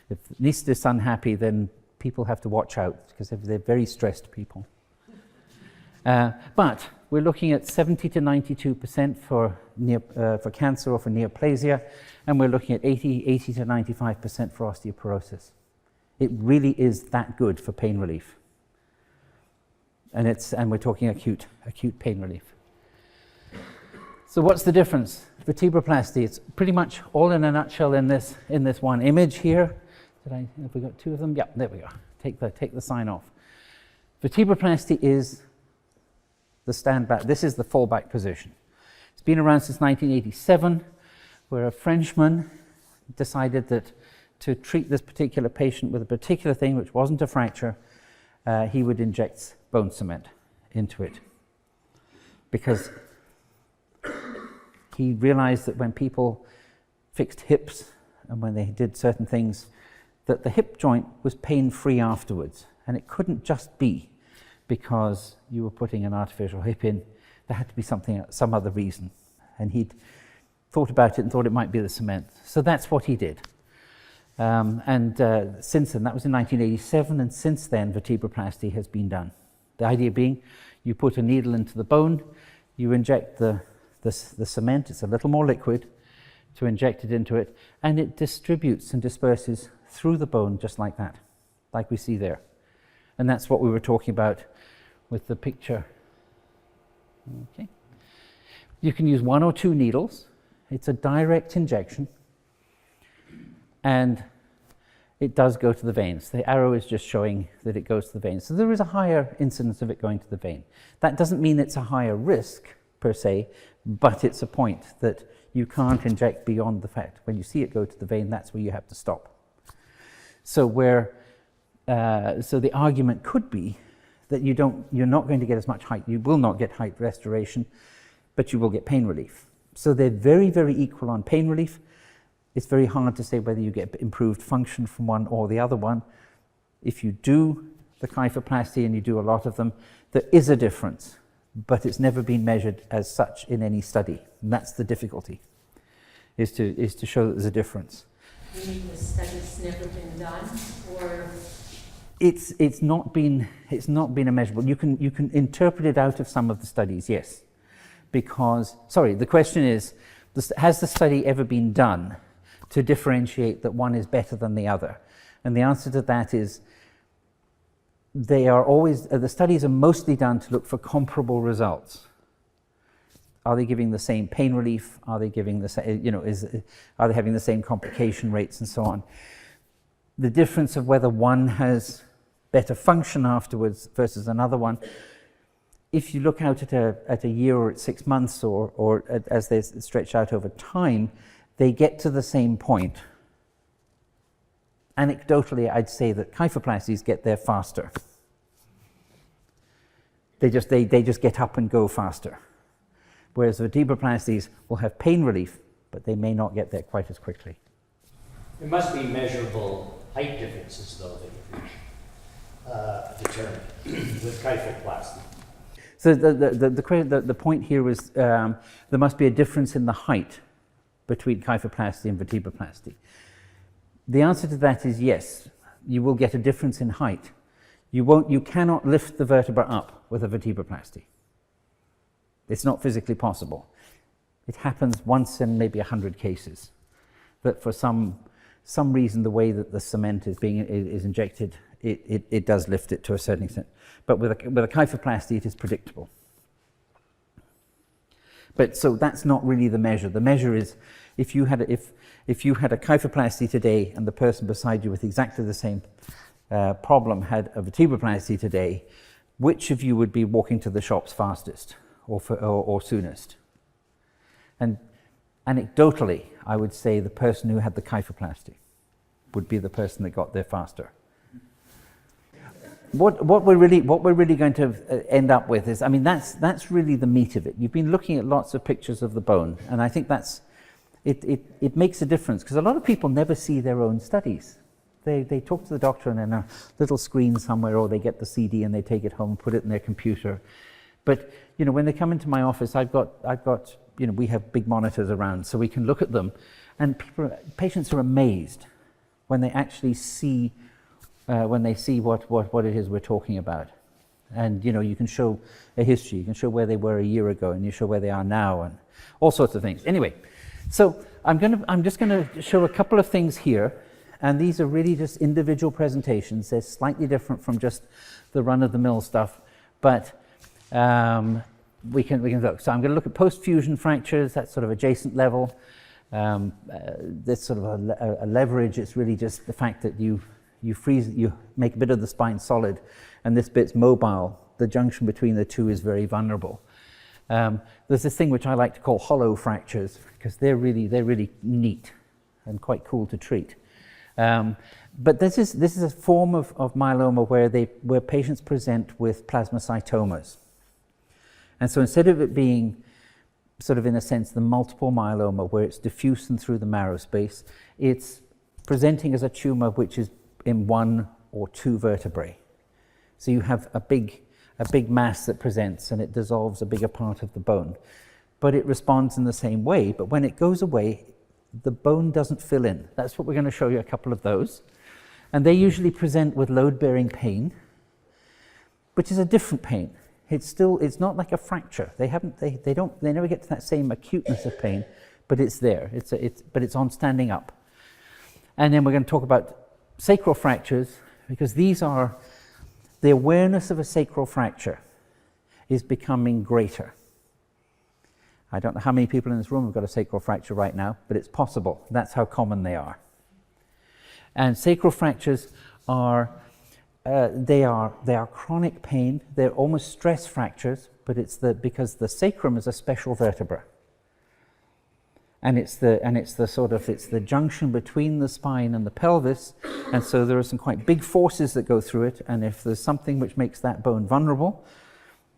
If the anaesthetist's unhappy, then people have to watch out, because they're very stressed people. But we're looking at 70 to 92% for cancer or for neoplasia, and we're looking at 80 to 95% for osteoporosis. It really is that good for pain relief. And we're talking acute pain relief. So what's the difference? Vertebroplasty, it's pretty much all in a nutshell in this one image here. Have we got two of them? Yeah, there we go. Take the sign off. Vertebroplasty is the stand back. This is the fallback position. It's been around since 1987, where a Frenchman decided that to treat this particular patient with a particular thing, which wasn't a fracture, he would inject bone cement into it. Because he realized that when people fixed hips and when they did certain things, that the hip joint was pain-free afterwards. And it couldn't just be because you were putting an artificial hip in. There had to be some other reason. And he'd thought about it and thought it might be the cement. So that's what he did. Since then, that was in 1987, and since then, vertebroplasty has been done. The idea being, you put a needle into the bone, you inject the cement, it's a little more liquid, to inject it into it, and it distributes and disperses through the bone just like that, like we see there. And that's what we were talking about with the picture. Okay. You can use 1 or 2 needles. It's a direct injection, and it does go to the veins. The arrow is just showing that it goes to the veins. So there is a higher incidence of it going to the vein. That doesn't mean it's a higher risk, per se, but it's a point that you can't inject beyond the fact. When you see it go to the vein, that's where you have to stop. So the argument could be that you're not going to get as much height. You will not get height restoration, but you will get pain relief. So they're very, very equal on pain relief. It's very hard to say whether you get improved function from one or the other one. If you do the kyphoplasty, and you do a lot of them, there is a difference, but it's never been measured as such in any study. And that's the difficulty, is to show that there's a difference. You mean the study's never been done, or? It's not been immeasurable. You can interpret it out of some of the studies, yes. Because, sorry, the question is, has the study ever been done to differentiate that one is better than the other? And the answer to that is, the studies are mostly done to look for comparable results. Are they giving the same pain relief? Are they giving the same, are they having the same complication rates and so on? The difference of whether one has better function afterwards versus another one, if you look out at a year or at 6 months or as they stretch out over time, they get to the same point. Anecdotally, I'd say that kyphoplasties get there faster. They just get up and go faster. Whereas vertebroplasties will have pain relief, but they may not get there quite as quickly. There must be measurable height differences, though, that you determine with kyphoplasty. So the point here was there must be a difference in the height between kyphoplasty and vertebroplasty. The answer to that is yes. You will get a difference in height. You cannot lift the vertebra up with a vertebroplasty. It's not physically possible. It happens once in maybe 100 cases, that for some reason the way that the cement is injected, it does lift it to a certain extent. But with a kyphoplasty, it is predictable. But so that's not really the measure. The measure is if you had a kyphoplasty today and the person beside you with exactly the same problem had a vertebroplasty today, which of you would be walking to the shops fastest or soonest? And anecdotally, I would say the person who had the kyphoplasty would be the person that got there faster. What we're really going to end up with is, I mean, that's really the meat of it. You've been looking at lots of pictures of the bone, and I think it makes a difference, because a lot of people never see their own studies. They talk to the doctor and in a little screen somewhere, or they get the CD and they take it home and put it in their computer. But when they come into my office, I've got we have big monitors around, so we can look at them, and patients are amazed when they actually see what it is we're talking about. And you can show a history, you can show where they were a year ago, and you show where they are now, and all sorts of things. Anyway, so I'm just going to show a couple of things here, and these are really just individual presentations. They're slightly different from just the run-of-the-mill stuff, but we can look. So I'm going to look at post-fusion fractures, that sort of adjacent level. This sort of a leverage. It's really just the fact that you freeze, you make a bit of the spine solid, and this bit's mobile. The junction between the two is very vulnerable. There's this thing which I like to call hollow fractures, because they're really neat and quite cool to treat. But this is a form of myeloma where patients present with plasmacytomas. And so instead of it being sort of, in a sense, the multiple myeloma where it's diffuse and through the marrow space, it's presenting as a tumor which is in one or two vertebrae. So you have a big mass that presents, and it dissolves a bigger part of the bone. But it responds in the same way, but when it goes away, the bone doesn't fill in. That's what we're going to show you a couple of those. And they usually present with load-bearing pain, which is a different pain. It's not like a fracture. They never get to that same acuteness of pain, but it's there. But it's on standing up. And then we're going to talk about sacral fractures, because these are, the awareness of a sacral fracture is becoming greater. I don't know how many people in this room have got a sacral fracture right now, but it's possible. That's how common they are. And sacral fractures are they are chronic pain. They're almost stress fractures, but it's because the sacrum is a special vertebra, and it's the junction between the spine and the pelvis, and so there are some quite big forces that go through it. And if there's something which makes that bone vulnerable,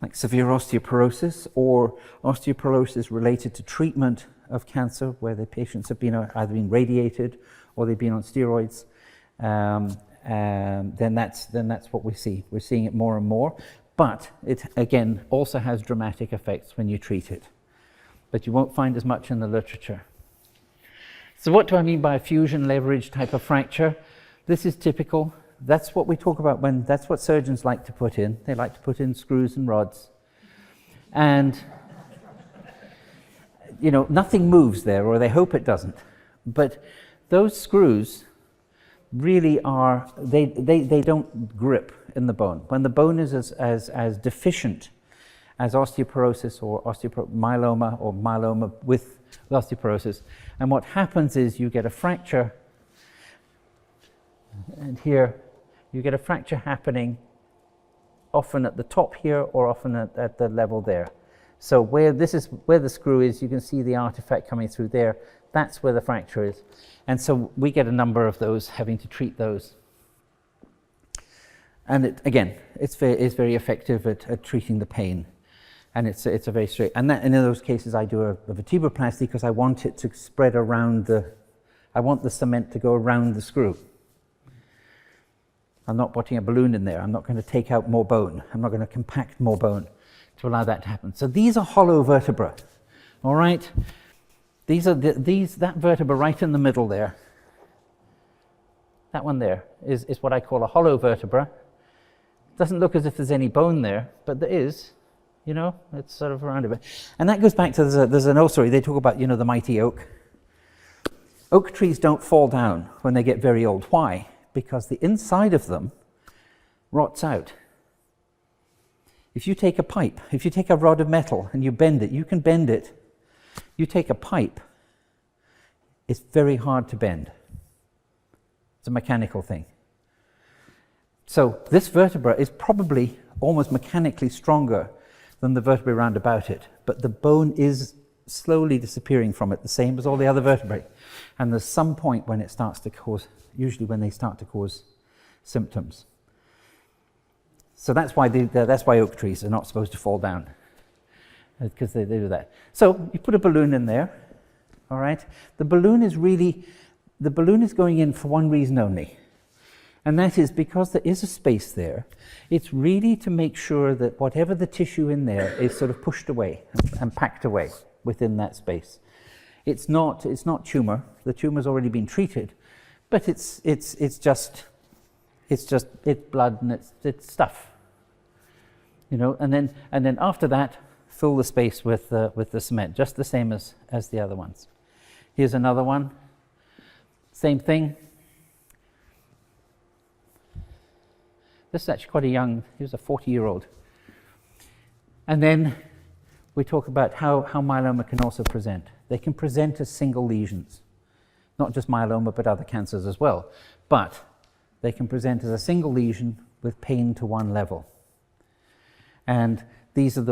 like severe osteoporosis or osteoporosis related to treatment of cancer, where the patients have been either been radiated or they've been on steroids, then that's what we see. We're seeing it more and more, but it again also has dramatic effects when you treat it. But you won't find as much in the literature. So what do I mean by a fusion leverage type of fracture? This is typical. That's what we talk about that's what surgeons like to put in. They like to put in screws and rods. And nothing moves there, or they hope it doesn't. But those screws really are, they don't grip in the bone. When the bone is as deficient as osteoporosis or myeloma, or myeloma with osteoporosis, and what happens is you get a fracture, and here you get a fracture happening often at the top here, or often at the level there. So where the screw is, you can see the artifact coming through there. That's where the fracture is. And so we get a number of those, having to treat those. And it's very effective at treating the pain. And it's a very straight, and in those cases I do a vertebroplasty, because I want it to spread around I want the cement to go around the screw. I'm not putting a balloon in there. I'm not going to take out more bone. I'm not going to compact more bone to allow that to happen. So these are hollow vertebrae, all right? That vertebra right in the middle there, that one there is what I call a hollow vertebra. Doesn't look as if there's any bone there, but there is. It's sort of around a bit. And that goes back to, there's an old story. They talk about, the mighty oak. Oak trees don't fall down when they get very old. Why? Because the inside of them rots out. If you take a pipe, if you take a rod of metal and you bend it, you can bend it. You take a pipe, it's very hard to bend. It's a mechanical thing. So this vertebra is probably almost mechanically stronger than the vertebrae round about it, but the bone is slowly disappearing from it, the same as all the other vertebrae. And there's some point when it starts to cause, usually when they start to cause symptoms. So that's why oak trees are not supposed to fall down, because they do that. So you put a balloon in there, all right? The balloon is going in for one reason only, and that is because there is a space there. It's really to make sure that whatever the tissue in there is sort of pushed away and packed away within that space. It's not tumor. The tumor's already been treated, but it's just blood and it's stuff, you know. And then after that, fill the space with the cement, just the same as the other ones. Here's another one. Same thing. This is actually quite he was a 40-year-old. And then we talk about how myeloma can also present. They can present as single lesions, not just myeloma, but other cancers as well. But they can present as a single lesion with pain to one level. And this is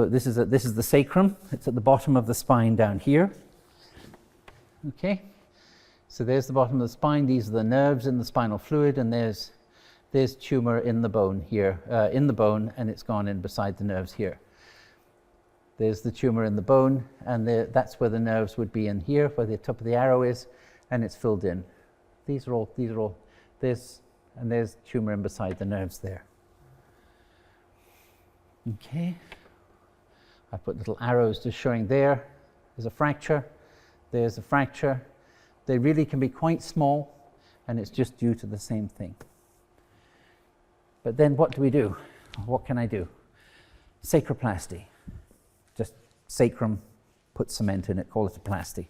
the sacrum. It's at the bottom of the spine down here. Okay, so there's the bottom of the spine. These are the nerves in the spinal fluid, and there's tumor in the bone here, and it's gone in beside the nerves here. There's the tumor in the bone, and that's where the nerves would be in here, where the top of the arrow is, and it's filled in. These are all, there's tumor in beside the nerves there. Okay, I put little arrows just showing there's a fracture, there's a fracture. They really can be quite small, and it's just due to the same thing. But then what do we do? What can I do? Sacroplasty. Just sacrum, put cement in it, call it a plasty.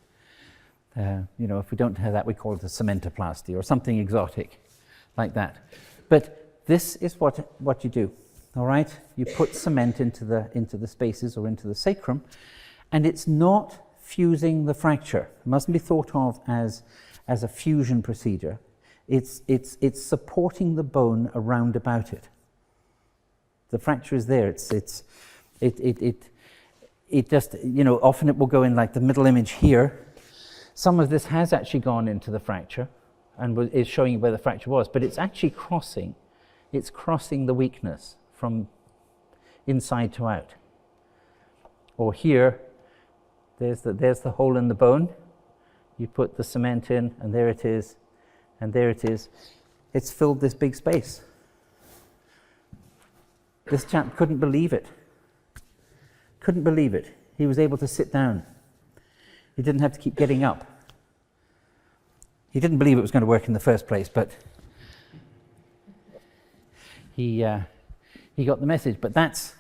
You know, if we don't have that, we call it a cementoplasty or something exotic like that. But this is what you do, all right? You put cement into the spaces or into the sacrum, and it's not fusing the fracture. It mustn't be thought of as a fusion procedure. It's supporting the bone around about it. The fracture is there. It just, you know, often it will go in like the middle image here. Some of this has actually gone into the fracture and is showing you where the fracture was, but it's actually crossing the weakness from inside to out. Or here, there's the hole in the bone. You put the cement in, and there it is. And there it is. It's filled this big space. This chap couldn't believe it. Couldn't believe it. He was able to sit down. He didn't have to keep getting up. He didn't believe it was going to work in the first place, but he got the message. But that's,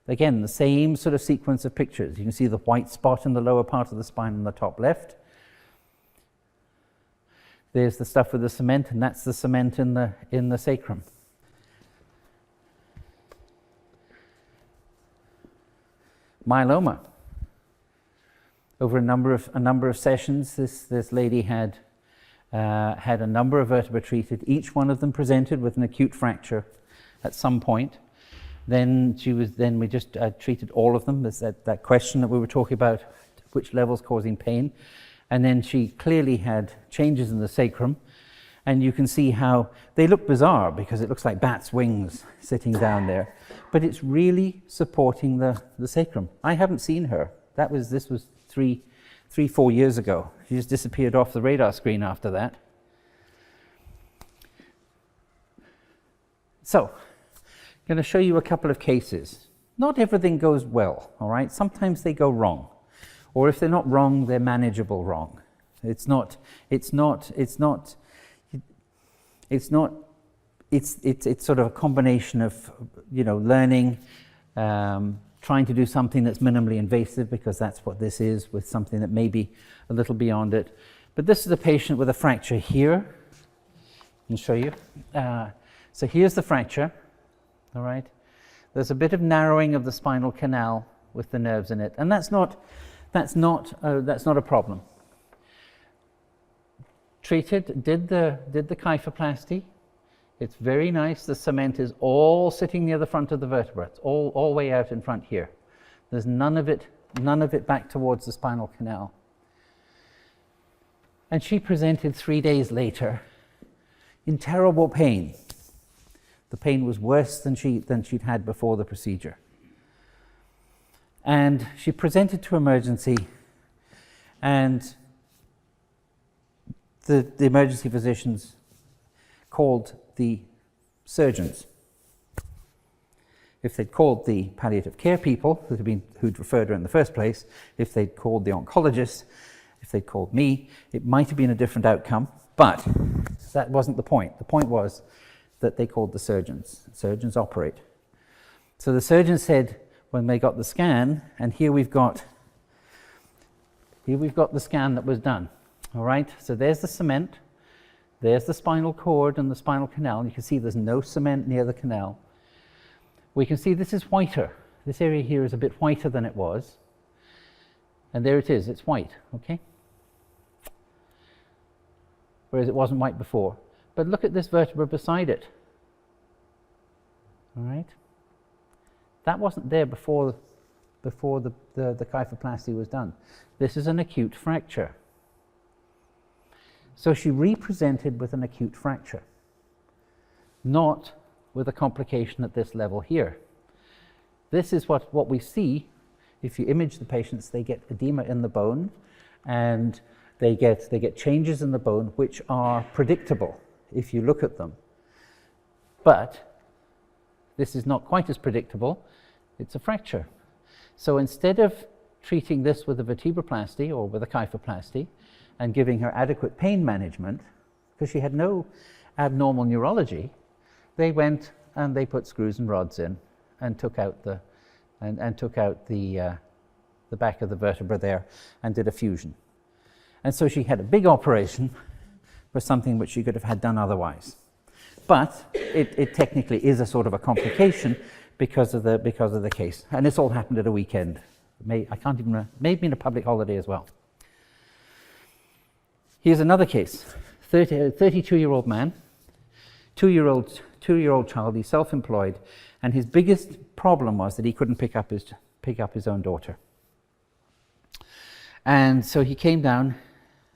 again, the same sort of sequence of pictures. You can see the white spot in the lower part of the spine on the top left. There's the stuff with the cement, and that's the cement in the sacrum. Myeloma. Over a number of sessions, this lady had a number of vertebrae treated. Each one of them presented with an acute fracture at some point. Then we just treated all of them. There's that question that we were talking about, which level's causing pain. And then she clearly had changes in the sacrum, and you can see how they look bizarre because it looks like bats' wings sitting down there, but it's really supporting the sacrum. I haven't seen her. This was 4 years ago. She just disappeared off the radar screen after that. So, I'm going to show you a couple of cases. Not everything goes well, all right? Sometimes they go wrong. Or if they're not wrong, they're manageable wrong. It's sort of a combination of, you know, learning, trying to do something that's minimally invasive, because that's what this is, with something that may be a little beyond it. But this is a patient with a fracture here. I can show you. So here's the fracture, all right? There's a bit of narrowing of the spinal canal with the nerves in it, and that's not a problem. Treated, did the kyphoplasty. It's very nice. The cement is all sitting near the front of the vertebra. It's all way out in front here. There's none of it back towards the spinal canal. And she presented 3 days later in terrible pain. The pain was worse than she'd had before the procedure. And she presented to emergency, and the emergency physicians called the surgeons. If they'd called the palliative care people who'd referred her in the first place, if they'd called the oncologist, if they'd called me, it might have been a different outcome, but that wasn't the point. The point was that they called the surgeons. Surgeons operate. So the surgeon said, when they got the scan, and here we've got the scan that was done. All right, so there's the cement, there's the spinal cord and the spinal canal. You can see there's no cement near the canal. We can see this is whiter. This area here is a bit whiter than it was. And there it is, it's white, okay? Whereas it wasn't white before. But look at this vertebra beside it. All right? That wasn't there before the kyphoplasty was done. This is an acute fracture. So she represented with an acute fracture, not with a complication at this level here. This is what we see. If you image the patients, they get edema in the bone, and they get changes in the bone which are predictable if you look at them. But this is not quite as predictable. It's a fracture. So instead of treating this with a vertebroplasty or with a kyphoplasty and giving her adequate pain management, because she had no abnormal neurology, they went and they put screws and rods in and took out the back of the vertebra there and did a fusion. And so she had a big operation for something which she could have had done otherwise. But it technically is a sort of a complication because of the case. And this all happened at a weekend. May have been a public holiday as well. Here's another case. 32-year-old man, two-year-old child. He's self-employed, and his biggest problem was that he couldn't pick up his own daughter. And so he came down.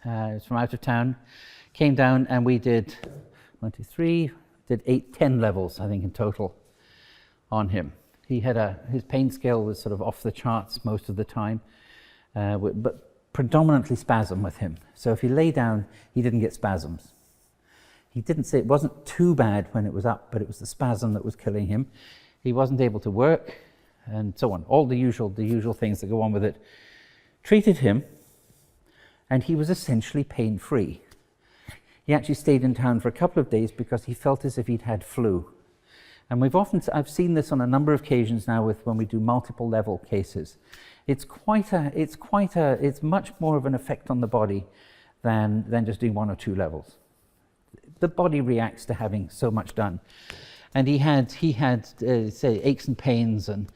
He was from out of town. Came down, and we did 10 levels, I think, in total on him. He had his pain scale was sort of off the charts most of the time, but predominantly spasm with him. So if he lay down, he didn't get spasms. He didn't say it wasn't too bad when it was up, but it was the spasm that was killing him. He wasn't able to work, and so on. All the usual things that go on with it. Treated him, and he was essentially pain-free. He actually stayed in town for a couple of days because he felt as if he'd had flu. And I've seen this on a number of occasions now when we do multiple level cases. It's much more of an effect on the body than just doing 1 or 2 levels. The body reacts to having so much done. And he had say aches and pains, and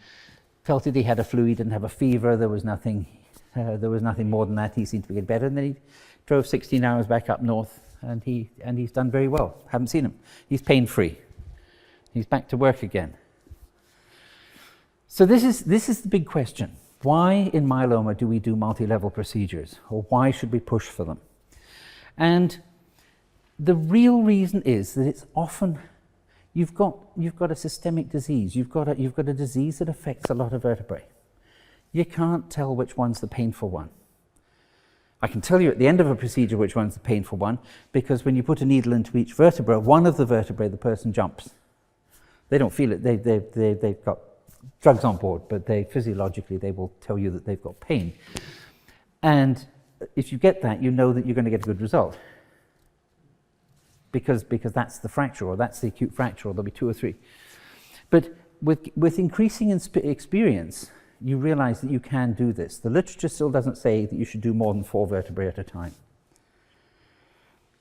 felt that he had a flu. He didn't have a fever. There was nothing more than that. He seemed to get better. And then he drove 16 hours back up north, and he's done very well. Haven't seen him. He's pain-free. He's back to work again. So this is the big question. Why in myeloma do we do multi-level procedures, or why should we push for them? And the real reason is that it's often you've got a systemic disease. You've got a disease that affects a lot of vertebrae. You can't tell which one's the painful one. I can tell you at the end of a procedure which one's the painful one, because when you put a needle into each vertebra, one of the vertebrae, the person jumps. They don't feel it. They've got drugs on board, but physiologically they will tell you that they've got pain. And if you get that, you know that you're going to get a good result. Because that's the fracture, or that's the acute fracture, or there'll be 2 or 3. But with increasing experience, you realize that you can do this. The literature still doesn't say that you should do more than 4 vertebrae at a time.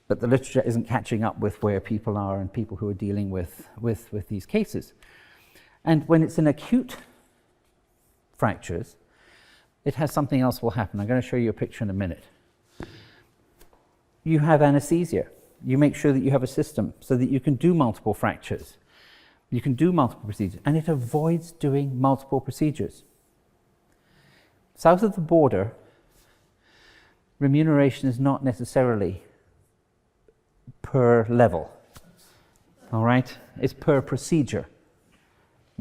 But the literature isn't catching up with where people are and people who are dealing with these cases. And when it's in acute fractures, it has something else will happen. I'm going to show you a picture in a minute. You have anesthesia. You make sure that you have a system so that you can do multiple fractures. You can do multiple procedures, and it avoids doing multiple procedures. South of the border, remuneration is not necessarily per level. All right? It's per procedure.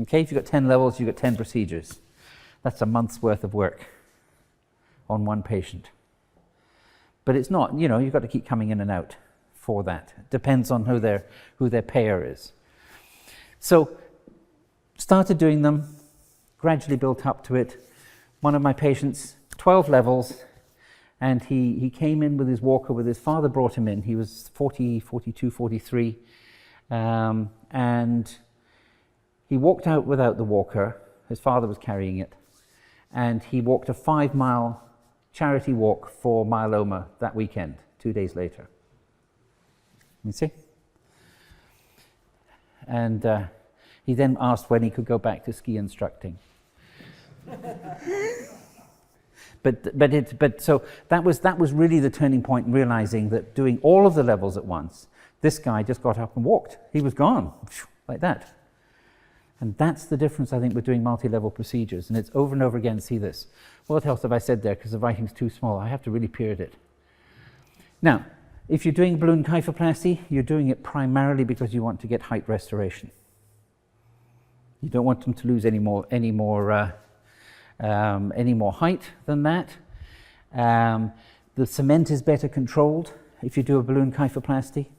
Okay, if you've got 10 levels, you've got 10 procedures. That's a month's worth of work on one patient. But it's not, you know, you've got to keep coming in and out for that. It depends on who their payer is. So, started doing them, gradually built up to it. One of my patients, 12 levels, and he came in with his walker, with his father brought him in. He was 40, 42, 43, and he walked out without the walker. His father was carrying it, and he walked a 5-mile charity walk for myeloma that weekend, 2 days later. You see? And he then asked when he could go back to ski instructing. So that was really the turning point in realizing that doing all of the levels at once, this guy just got up and walked. He was gone, like that. And that's the difference, I think, with doing multi-level procedures. And it's over and over again, see this. What else have I said there? Because the writing's too small. I have to really period it. Now, if you're doing balloon kyphoplasty, you're doing it primarily because you want to get height restoration. You don't want them to lose any more height than that. The cement is better controlled if you do a balloon kyphoplasty.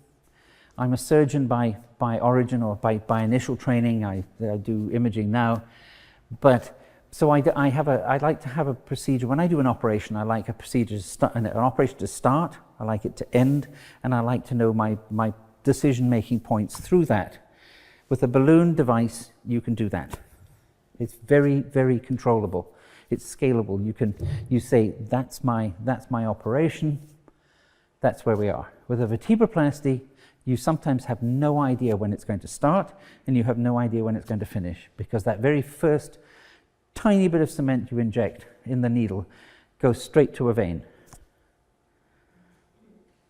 I'm a surgeon by origin, or by initial training. I do imaging now, but so I like to have a procedure. When I do an operation, I like a procedure to start, an operation to start. I like it to end, and I like to know my decision-making points through that. With a balloon device, you can do that. It's very, very controllable. It's scalable. You say that's my operation. That's where we are. With a vertebroplasty, you sometimes have no idea when it's going to start, and you have no idea when it's going to finish, because that very first tiny bit of cement you inject in the needle goes straight to a vein.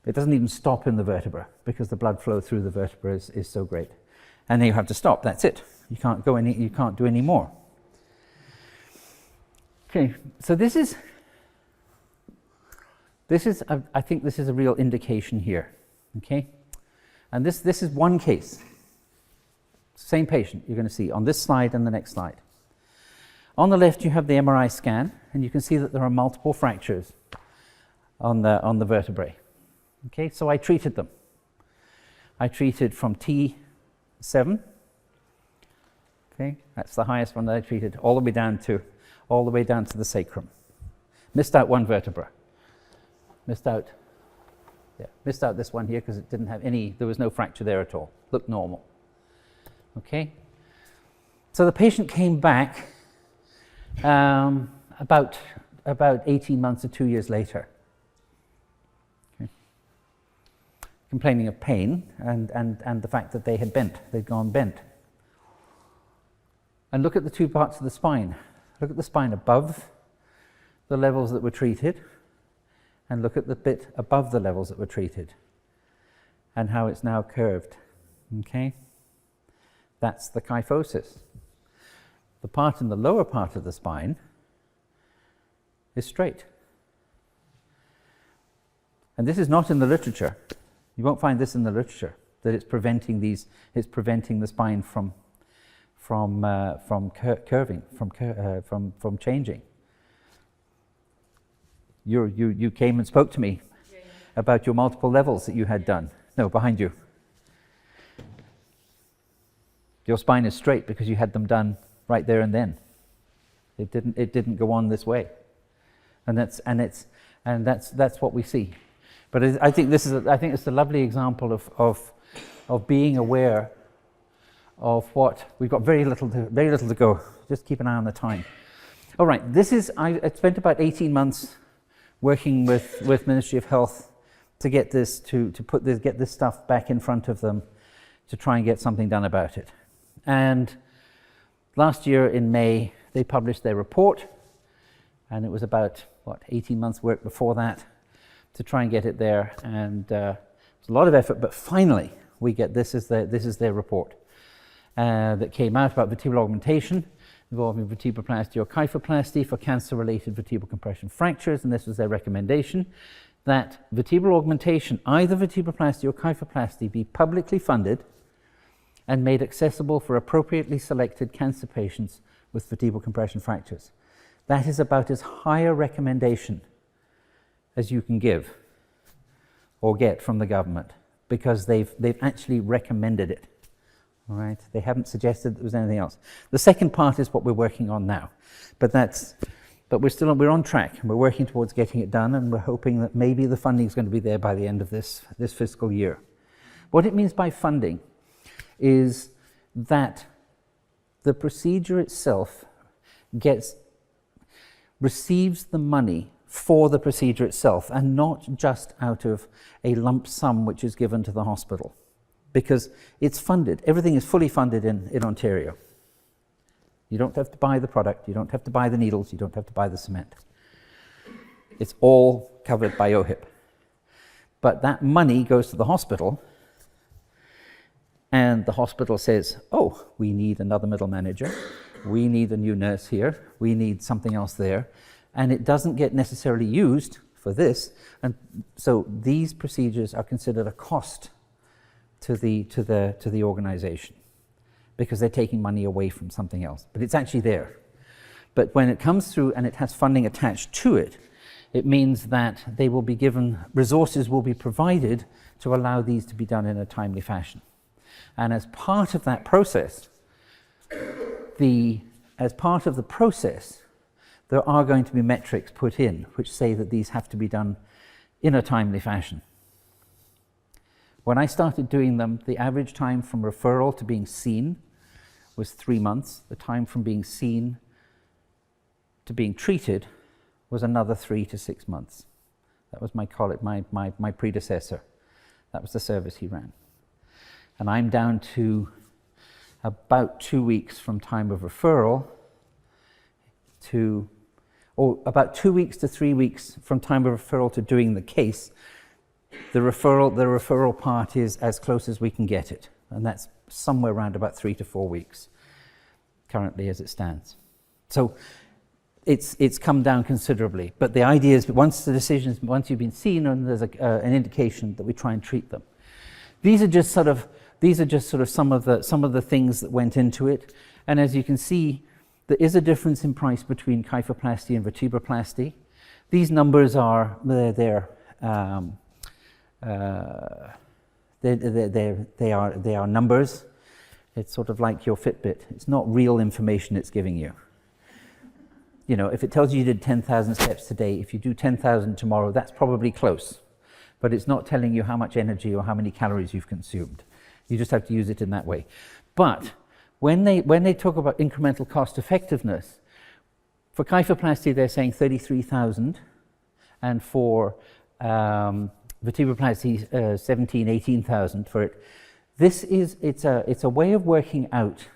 It doesn't even stop in the vertebra, because the blood flow through the vertebra is so great. And then you have to stop. That's it. You can't do any more. Okay, so this is I think this is a real indication here. Okay, and this is one case. Same patient you're going to see on this slide and the next slide. On the left, you have the MRI scan, and you can see that there are multiple fractures on the vertebrae. Okay, so I treated them. I treated from T7. Okay, that's the highest one that I treated, all the way down to the sacrum. Missed out one vertebra. Missed out this one here because it didn't have any. There was no fracture there at all. Looked normal. Okay. So the patient came back about 18 months or 2 years later, okay, complaining of pain and the fact that they had bent. They'd gone bent. And look at the two parts of the spine. Look at the spine above the levels that were treated, and look at the bit above the levels that were treated, and how it's now curved. Okay? That's the kyphosis. The part in the lower part of the spine is straight. And this is not in the literature. You won't find this in the literature, that it's preventing the spine from curving, from changing. You came and spoke to me about your multiple levels that you had done. No, behind you. Your spine is straight because you had them done right there and then. It didn't go on this way, and that's what we see. But I think it's a lovely example of being aware of what we've got. Very little to go. Just keep an eye on the time. All right, I spent about 18 months working with Ministry of Health to get this get this stuff back in front of them, to try and get something done about it. And last year in May, they published their report, and it was about 18 months work before that to try and get it there. And It's a lot of effort, but finally we get this is their report that came out about vertebral augmentation involving vertebroplasty or kyphoplasty for cancer-related vertebral compression fractures, and this was their recommendation that vertebral augmentation, either vertebroplasty or kyphoplasty, be publicly funded and made accessible for appropriately selected cancer patients with vertebral compression fractures. That is about as high a recommendation as you can give or get from the government, because they've actually recommended it. All right, they haven't suggested there was anything else. The second part is what we're working on now, but we're on track and we're working towards getting it done, and we're hoping that maybe the funding is going to be there by the end of this fiscal year. What it means by funding is that the procedure itself receives the money for the procedure itself, and not just out of a lump sum which is given to the hospital, because it's funded. Everything is fully funded in Ontario. You don't have to buy the product, you don't have to buy the needles, you don't have to buy the cement. It's all covered by OHIP. But that money goes to the hospital, and the hospital says, oh, we need another middle manager, we need a new nurse here, we need something else there, and it doesn't get necessarily used for this, and so these procedures are considered a cost to the organization, because they're taking money away from something else, but it's actually there. But when it comes through and it has funding attached to it, it means that they will be given, resources will be provided to allow these to be done in a timely fashion. And as part of that process, there are going to be metrics put in which say that these have to be done in a timely fashion. When I started doing them, the average time from referral to being seen was 3 months. The time from being seen to being treated was another 3 to 6 months. That was my predecessor. That was the service he ran. And I'm down to about 2 weeks from time of referral about 2 weeks to 3 weeks from time of referral to doing the case. The referral part is as close as we can get it, and that's somewhere around about 3 to 4 weeks currently as it stands. So it's come down considerably, but the idea is once you've been seen and there's an indication that we try and treat them. These are just sort of some of the things that went into it, and as you can see, there is a difference in price between kyphoplasty and vertebroplasty. These numbers are they are numbers. It's sort of like your Fitbit. It's not real information it's giving you. You know, if it tells you did 10,000 steps today, if you do 10,000 tomorrow, that's probably close. But it's not telling you how much energy or how many calories you've consumed. You just have to use it in that way. But when they talk about incremental cost effectiveness, for kyphoplasty they're saying 33,000, and for vertebroplasty 17,000, 18,000 for it. It's a way of working out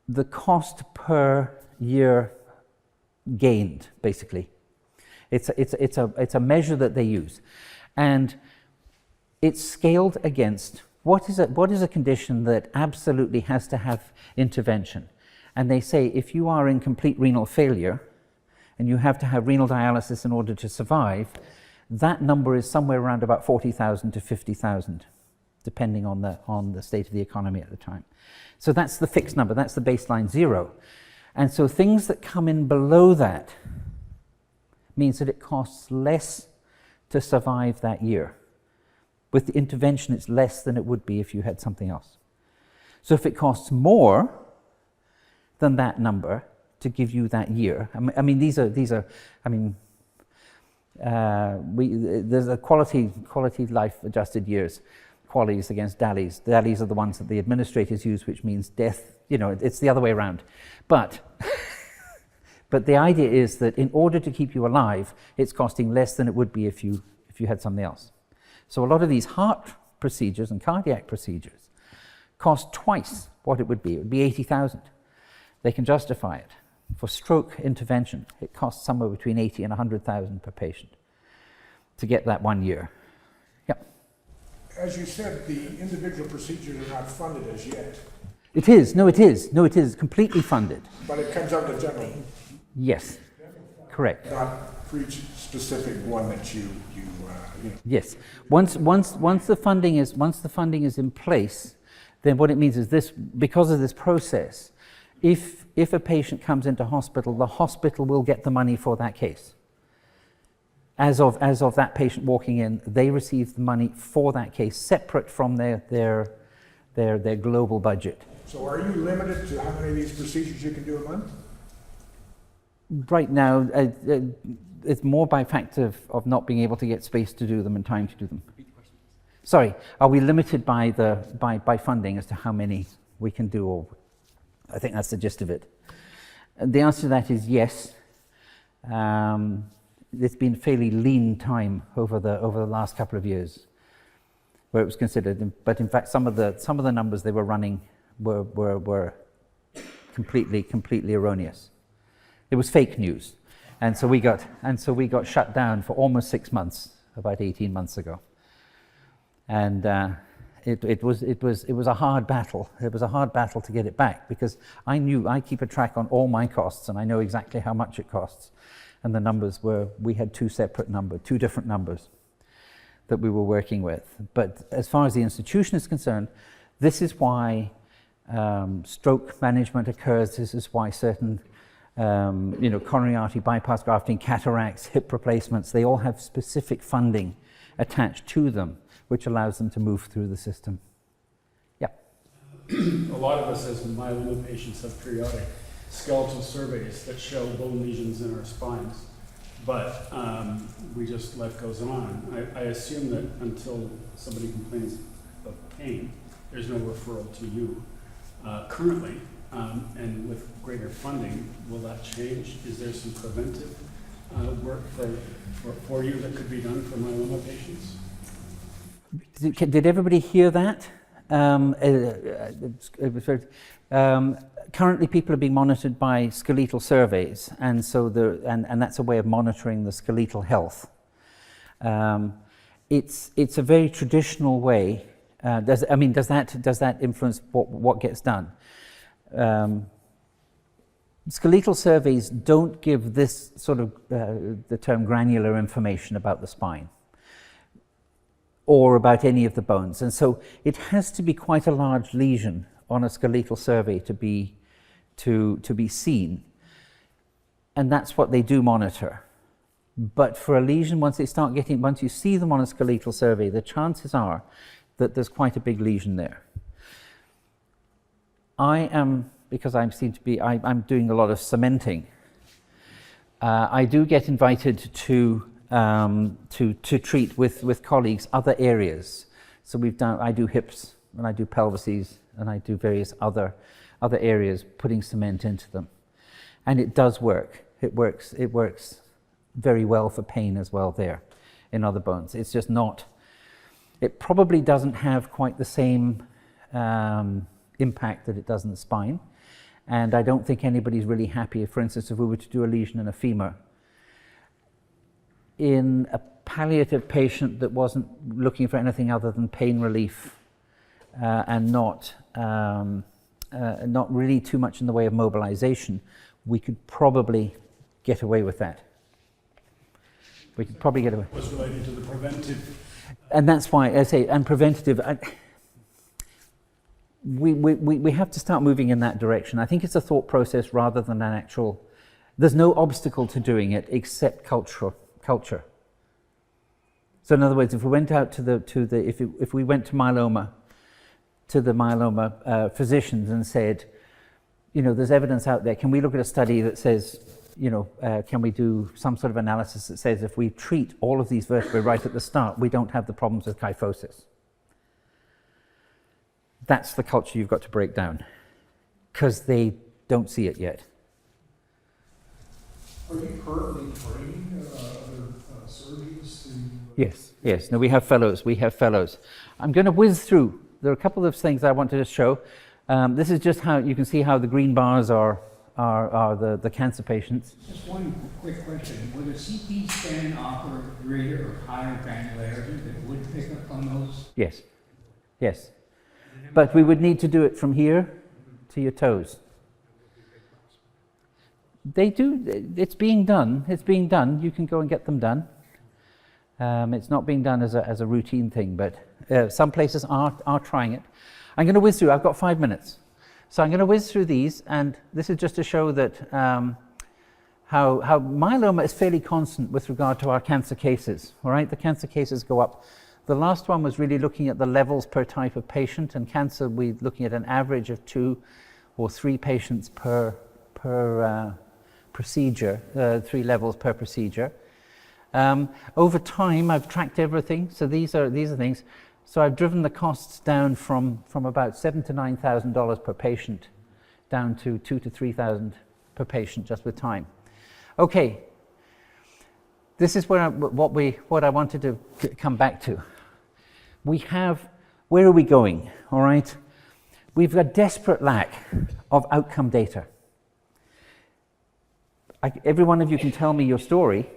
the cost per year gained, basically. It's a measure that they use, and it's scaled against what is a condition that absolutely has to have intervention. And they say if you are in complete renal failure and you have to have renal dialysis in order to survive, that number is somewhere around about 40,000 to 50,000, depending on the state of the economy at the time. So that's the fixed number, that's the baseline 0. And so things that come in below that means that it costs less to survive that year. With the intervention, it's less than it would be if you had something else. So if it costs more than that number to give you that year, there's a quality life adjusted years, QALYs against DALYs. DALYs are the ones that the administrators use, which means death, it's the other way around. But the idea is that in order to keep you alive, it's costing less than it would be if you had something else. So a lot of these heart procedures and cardiac procedures cost twice what it would be. It would be 80,000. They can justify it. For stroke intervention, it costs somewhere between 80 and 100,000 per patient to get that 1 year. Yep. as you said, the individual procedures are not funded as yet, It is, no, it is. No, it is completely funded. but it comes out to general, Yes, correct. not for each specific one that you know. Yes. Once the funding is in place, then what it means is this: because of this process, if a patient comes into hospital, the hospital will get the money for that case. As of that patient walking in, they receive the money for that case, separate from their global budget. So are you limited to how many of these procedures you can do a month? Right now, it's more by fact of not being able to get space to do them and time to do them. Sorry, are we limited by funding as to how many we can do? Or I think that's the gist of it. And the answer to that is yes. It's been fairly lean time over the last couple of years, where it was considered. But in fact, some of the numbers they were running were completely erroneous. It was fake news, and so we got shut down for almost 6 months, about 18 months ago. And it was a hard battle. It was a hard battle to get it back, because I keep a track on all my costs, and I know exactly how much it costs. And the numbers we had two different numbers that we were working with. But as far as the institution is concerned, this is why stroke management occurs. This is why certain coronary artery bypass grafting, cataracts, hip replacements, they all have specific funding attached to them, which allows them to move through the system. Yeah. A lot of us as myeloma patients have periodic skeletal surveys that show bone lesions in our spines, but we just, life goes on. I assume that until somebody complains of pain, there's no referral to you. Currently, and with greater funding, will that change? Is there some preventive work for you that could be done for myeloma patients? Did everybody hear that? Currently, people are being monitored by skeletal surveys, and so and that's a way of monitoring the skeletal health. It's a very traditional way. Does that influence what gets done? Skeletal surveys don't give this sort of the term granular information about the spine or about any of the bones, and so it has to be quite a large lesion on a skeletal survey to be seen, and that's what they do monitor. But for a lesion, once you see them on a skeletal survey, the chances are that there's quite a big lesion there. Because I'm doing a lot of cementing. I do get invited to treat with colleagues other areas. So I do hips and I do pelvises and I do various other areas, putting cement into them, and it does work. It works very well for pain as well there in other bones. It's just not. It probably doesn't have quite the same impact that it does in the spine. And I don't think anybody's really happy, for instance, if we were to do a lesion in a femur. In a palliative patient that wasn't looking for anything other than pain relief and not really too much in the way of mobilization, we could probably get away with that. We could probably get away. Was related to the preventive. And that's why I say, and preventative, we have to start moving in that direction. I think it's a thought process rather than an actual. There's no obstacle to doing it except culture. So in other words, if we went out if we went to myeloma, to the myeloma physicians and said, there's evidence out there. Can we look at a study that says, can we do some sort of analysis that says if we treat all of these vertebrae right at the start, we don't have the problems with kyphosis? That's the culture you've got to break down, because they don't see it yet. Are you currently training other surgeons to? Yes. No, we have fellows. I'm going to whiz through. There are a couple of things I wanted to show. This is just how you can see how the green bars are are the cancer patients. Just one quick question. Would a CT scan offer greater or higher granularity that would pick up on those? Yes, yes. But we would need to do it from here to your toes. They do, it's being done. It's being done. You can go and get them done. It's not being done as a routine thing, but some places are trying it. I'm going to whiz through. I've got 5 minutes. So I'm going to whiz through these, and this is just to show that how myeloma is fairly constant with regard to our cancer cases. All right, the cancer cases go up. The last one was really looking at the levels per type of patient, and cancer we're looking at an average of 2 or 3 patients per procedure, 3 levels per procedure. Over time, I've tracked everything. So these are things. So I've driven the costs down from about $7,000 to $9,000 per patient down to $2,000 to $3,000 per patient just with time. Okay, this is what I wanted to come back to. Where are we going? All right, we've a desperate lack of outcome data. Every one of you can tell me your story,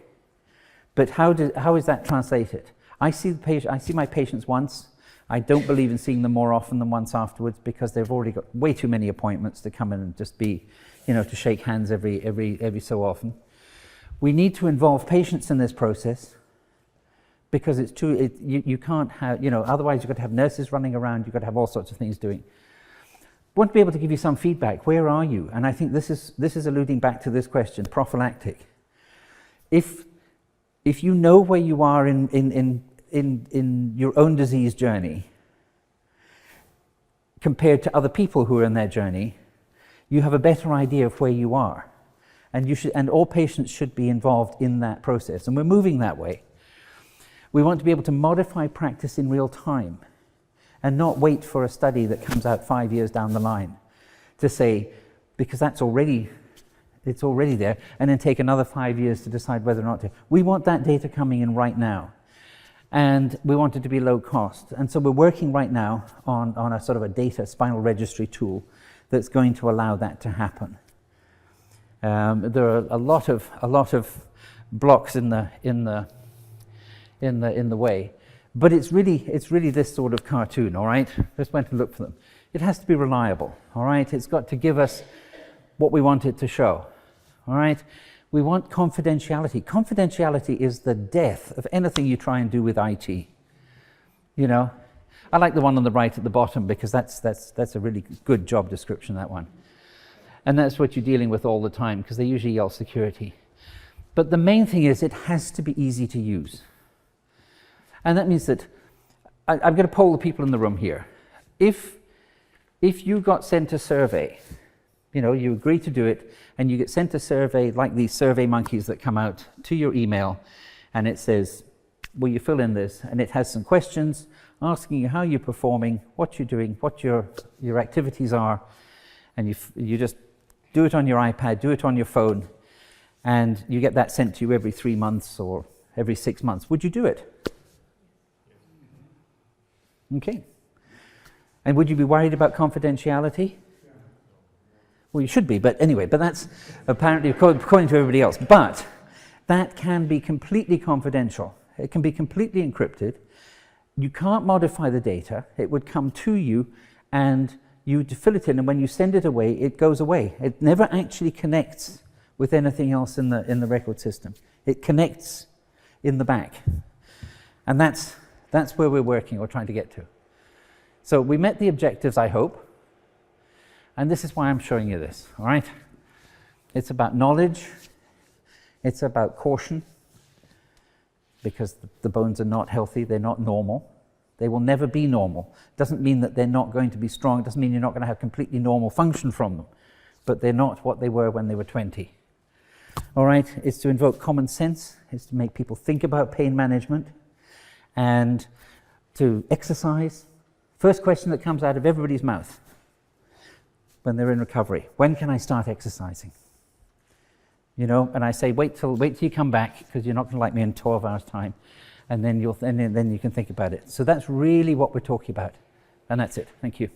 but how is that translated? I see my patients once. I don't believe in seeing them more often than once afterwards because they've already got way too many appointments to come in and just be, to shake hands every so often. We need to involve patients in this process because you can't have, otherwise you've got to have nurses running around, you've got to have all sorts of things doing. I want to be able to give you some feedback. Where are you? And I think this is alluding back to this question, prophylactic. If you know where you are in your own disease journey compared to other people who are in their journey, you have a better idea of where you are. And all patients should be involved in that process. And we're moving that way. We want to be able to modify practice in real time and not wait for a study that comes out 5 years down the line to say, because it's already there, and then take another 5 years to decide whether or not to. We want that data coming in right now. And we want it to be low cost. And so we're working right now on a sort of a data spinal registry tool that's going to allow that to happen. There are a lot of blocks in the way, but it's really this sort of cartoon. All right, just went to look for them. It has to be reliable. All right, it's got to give us what we want it to show. All right, we want confidentiality. Confidentiality is the death of anything you try and do with IT. I like the one on the right at the bottom because that's a really good job description, that one. And that's what you're dealing with all the time because they usually yell security. But the main thing is it has to be easy to use. And that means that I'm going to poll the people in the room here. If you got sent a survey, you agree to do it, and you get sent a survey like these survey monkeys that come out to your email, and it says, will you fill in this? And it has some questions asking you how you're performing, what you're doing, what your activities are, and you just do it on your iPad, do it on your phone, and you get that sent to you every 3 months or every 6 months. Would you do it? Okay. And would you be worried about confidentiality? Well, you should be, but anyway, but that's apparently according to everybody else. But that can be completely confidential. It can be completely encrypted. You can't modify the data. It would come to you and you fill it in, and when you send it away, it goes away. It never actually connects with anything else in the record system. It connects in the back. And that's where we're working or trying to get to. So we met the objectives, I hope. And this is why I'm showing you this, all right? It's about knowledge. It's about caution, because the bones are not healthy. They're not normal. They will never be normal. Doesn't mean that they're not going to be strong. Doesn't mean you're not going to have completely normal function from them. But they're not what they were when they were 20. All right? It's to invoke common sense. It's to make people think about pain management and to exercise. First question that comes out of everybody's mouth when they're in recovery: when can I start exercising? And I say, wait till you come back, because you're not going to like me in 12 hours' time, and then you can think about it. So that's really what we're talking about, and that's it. Thank you.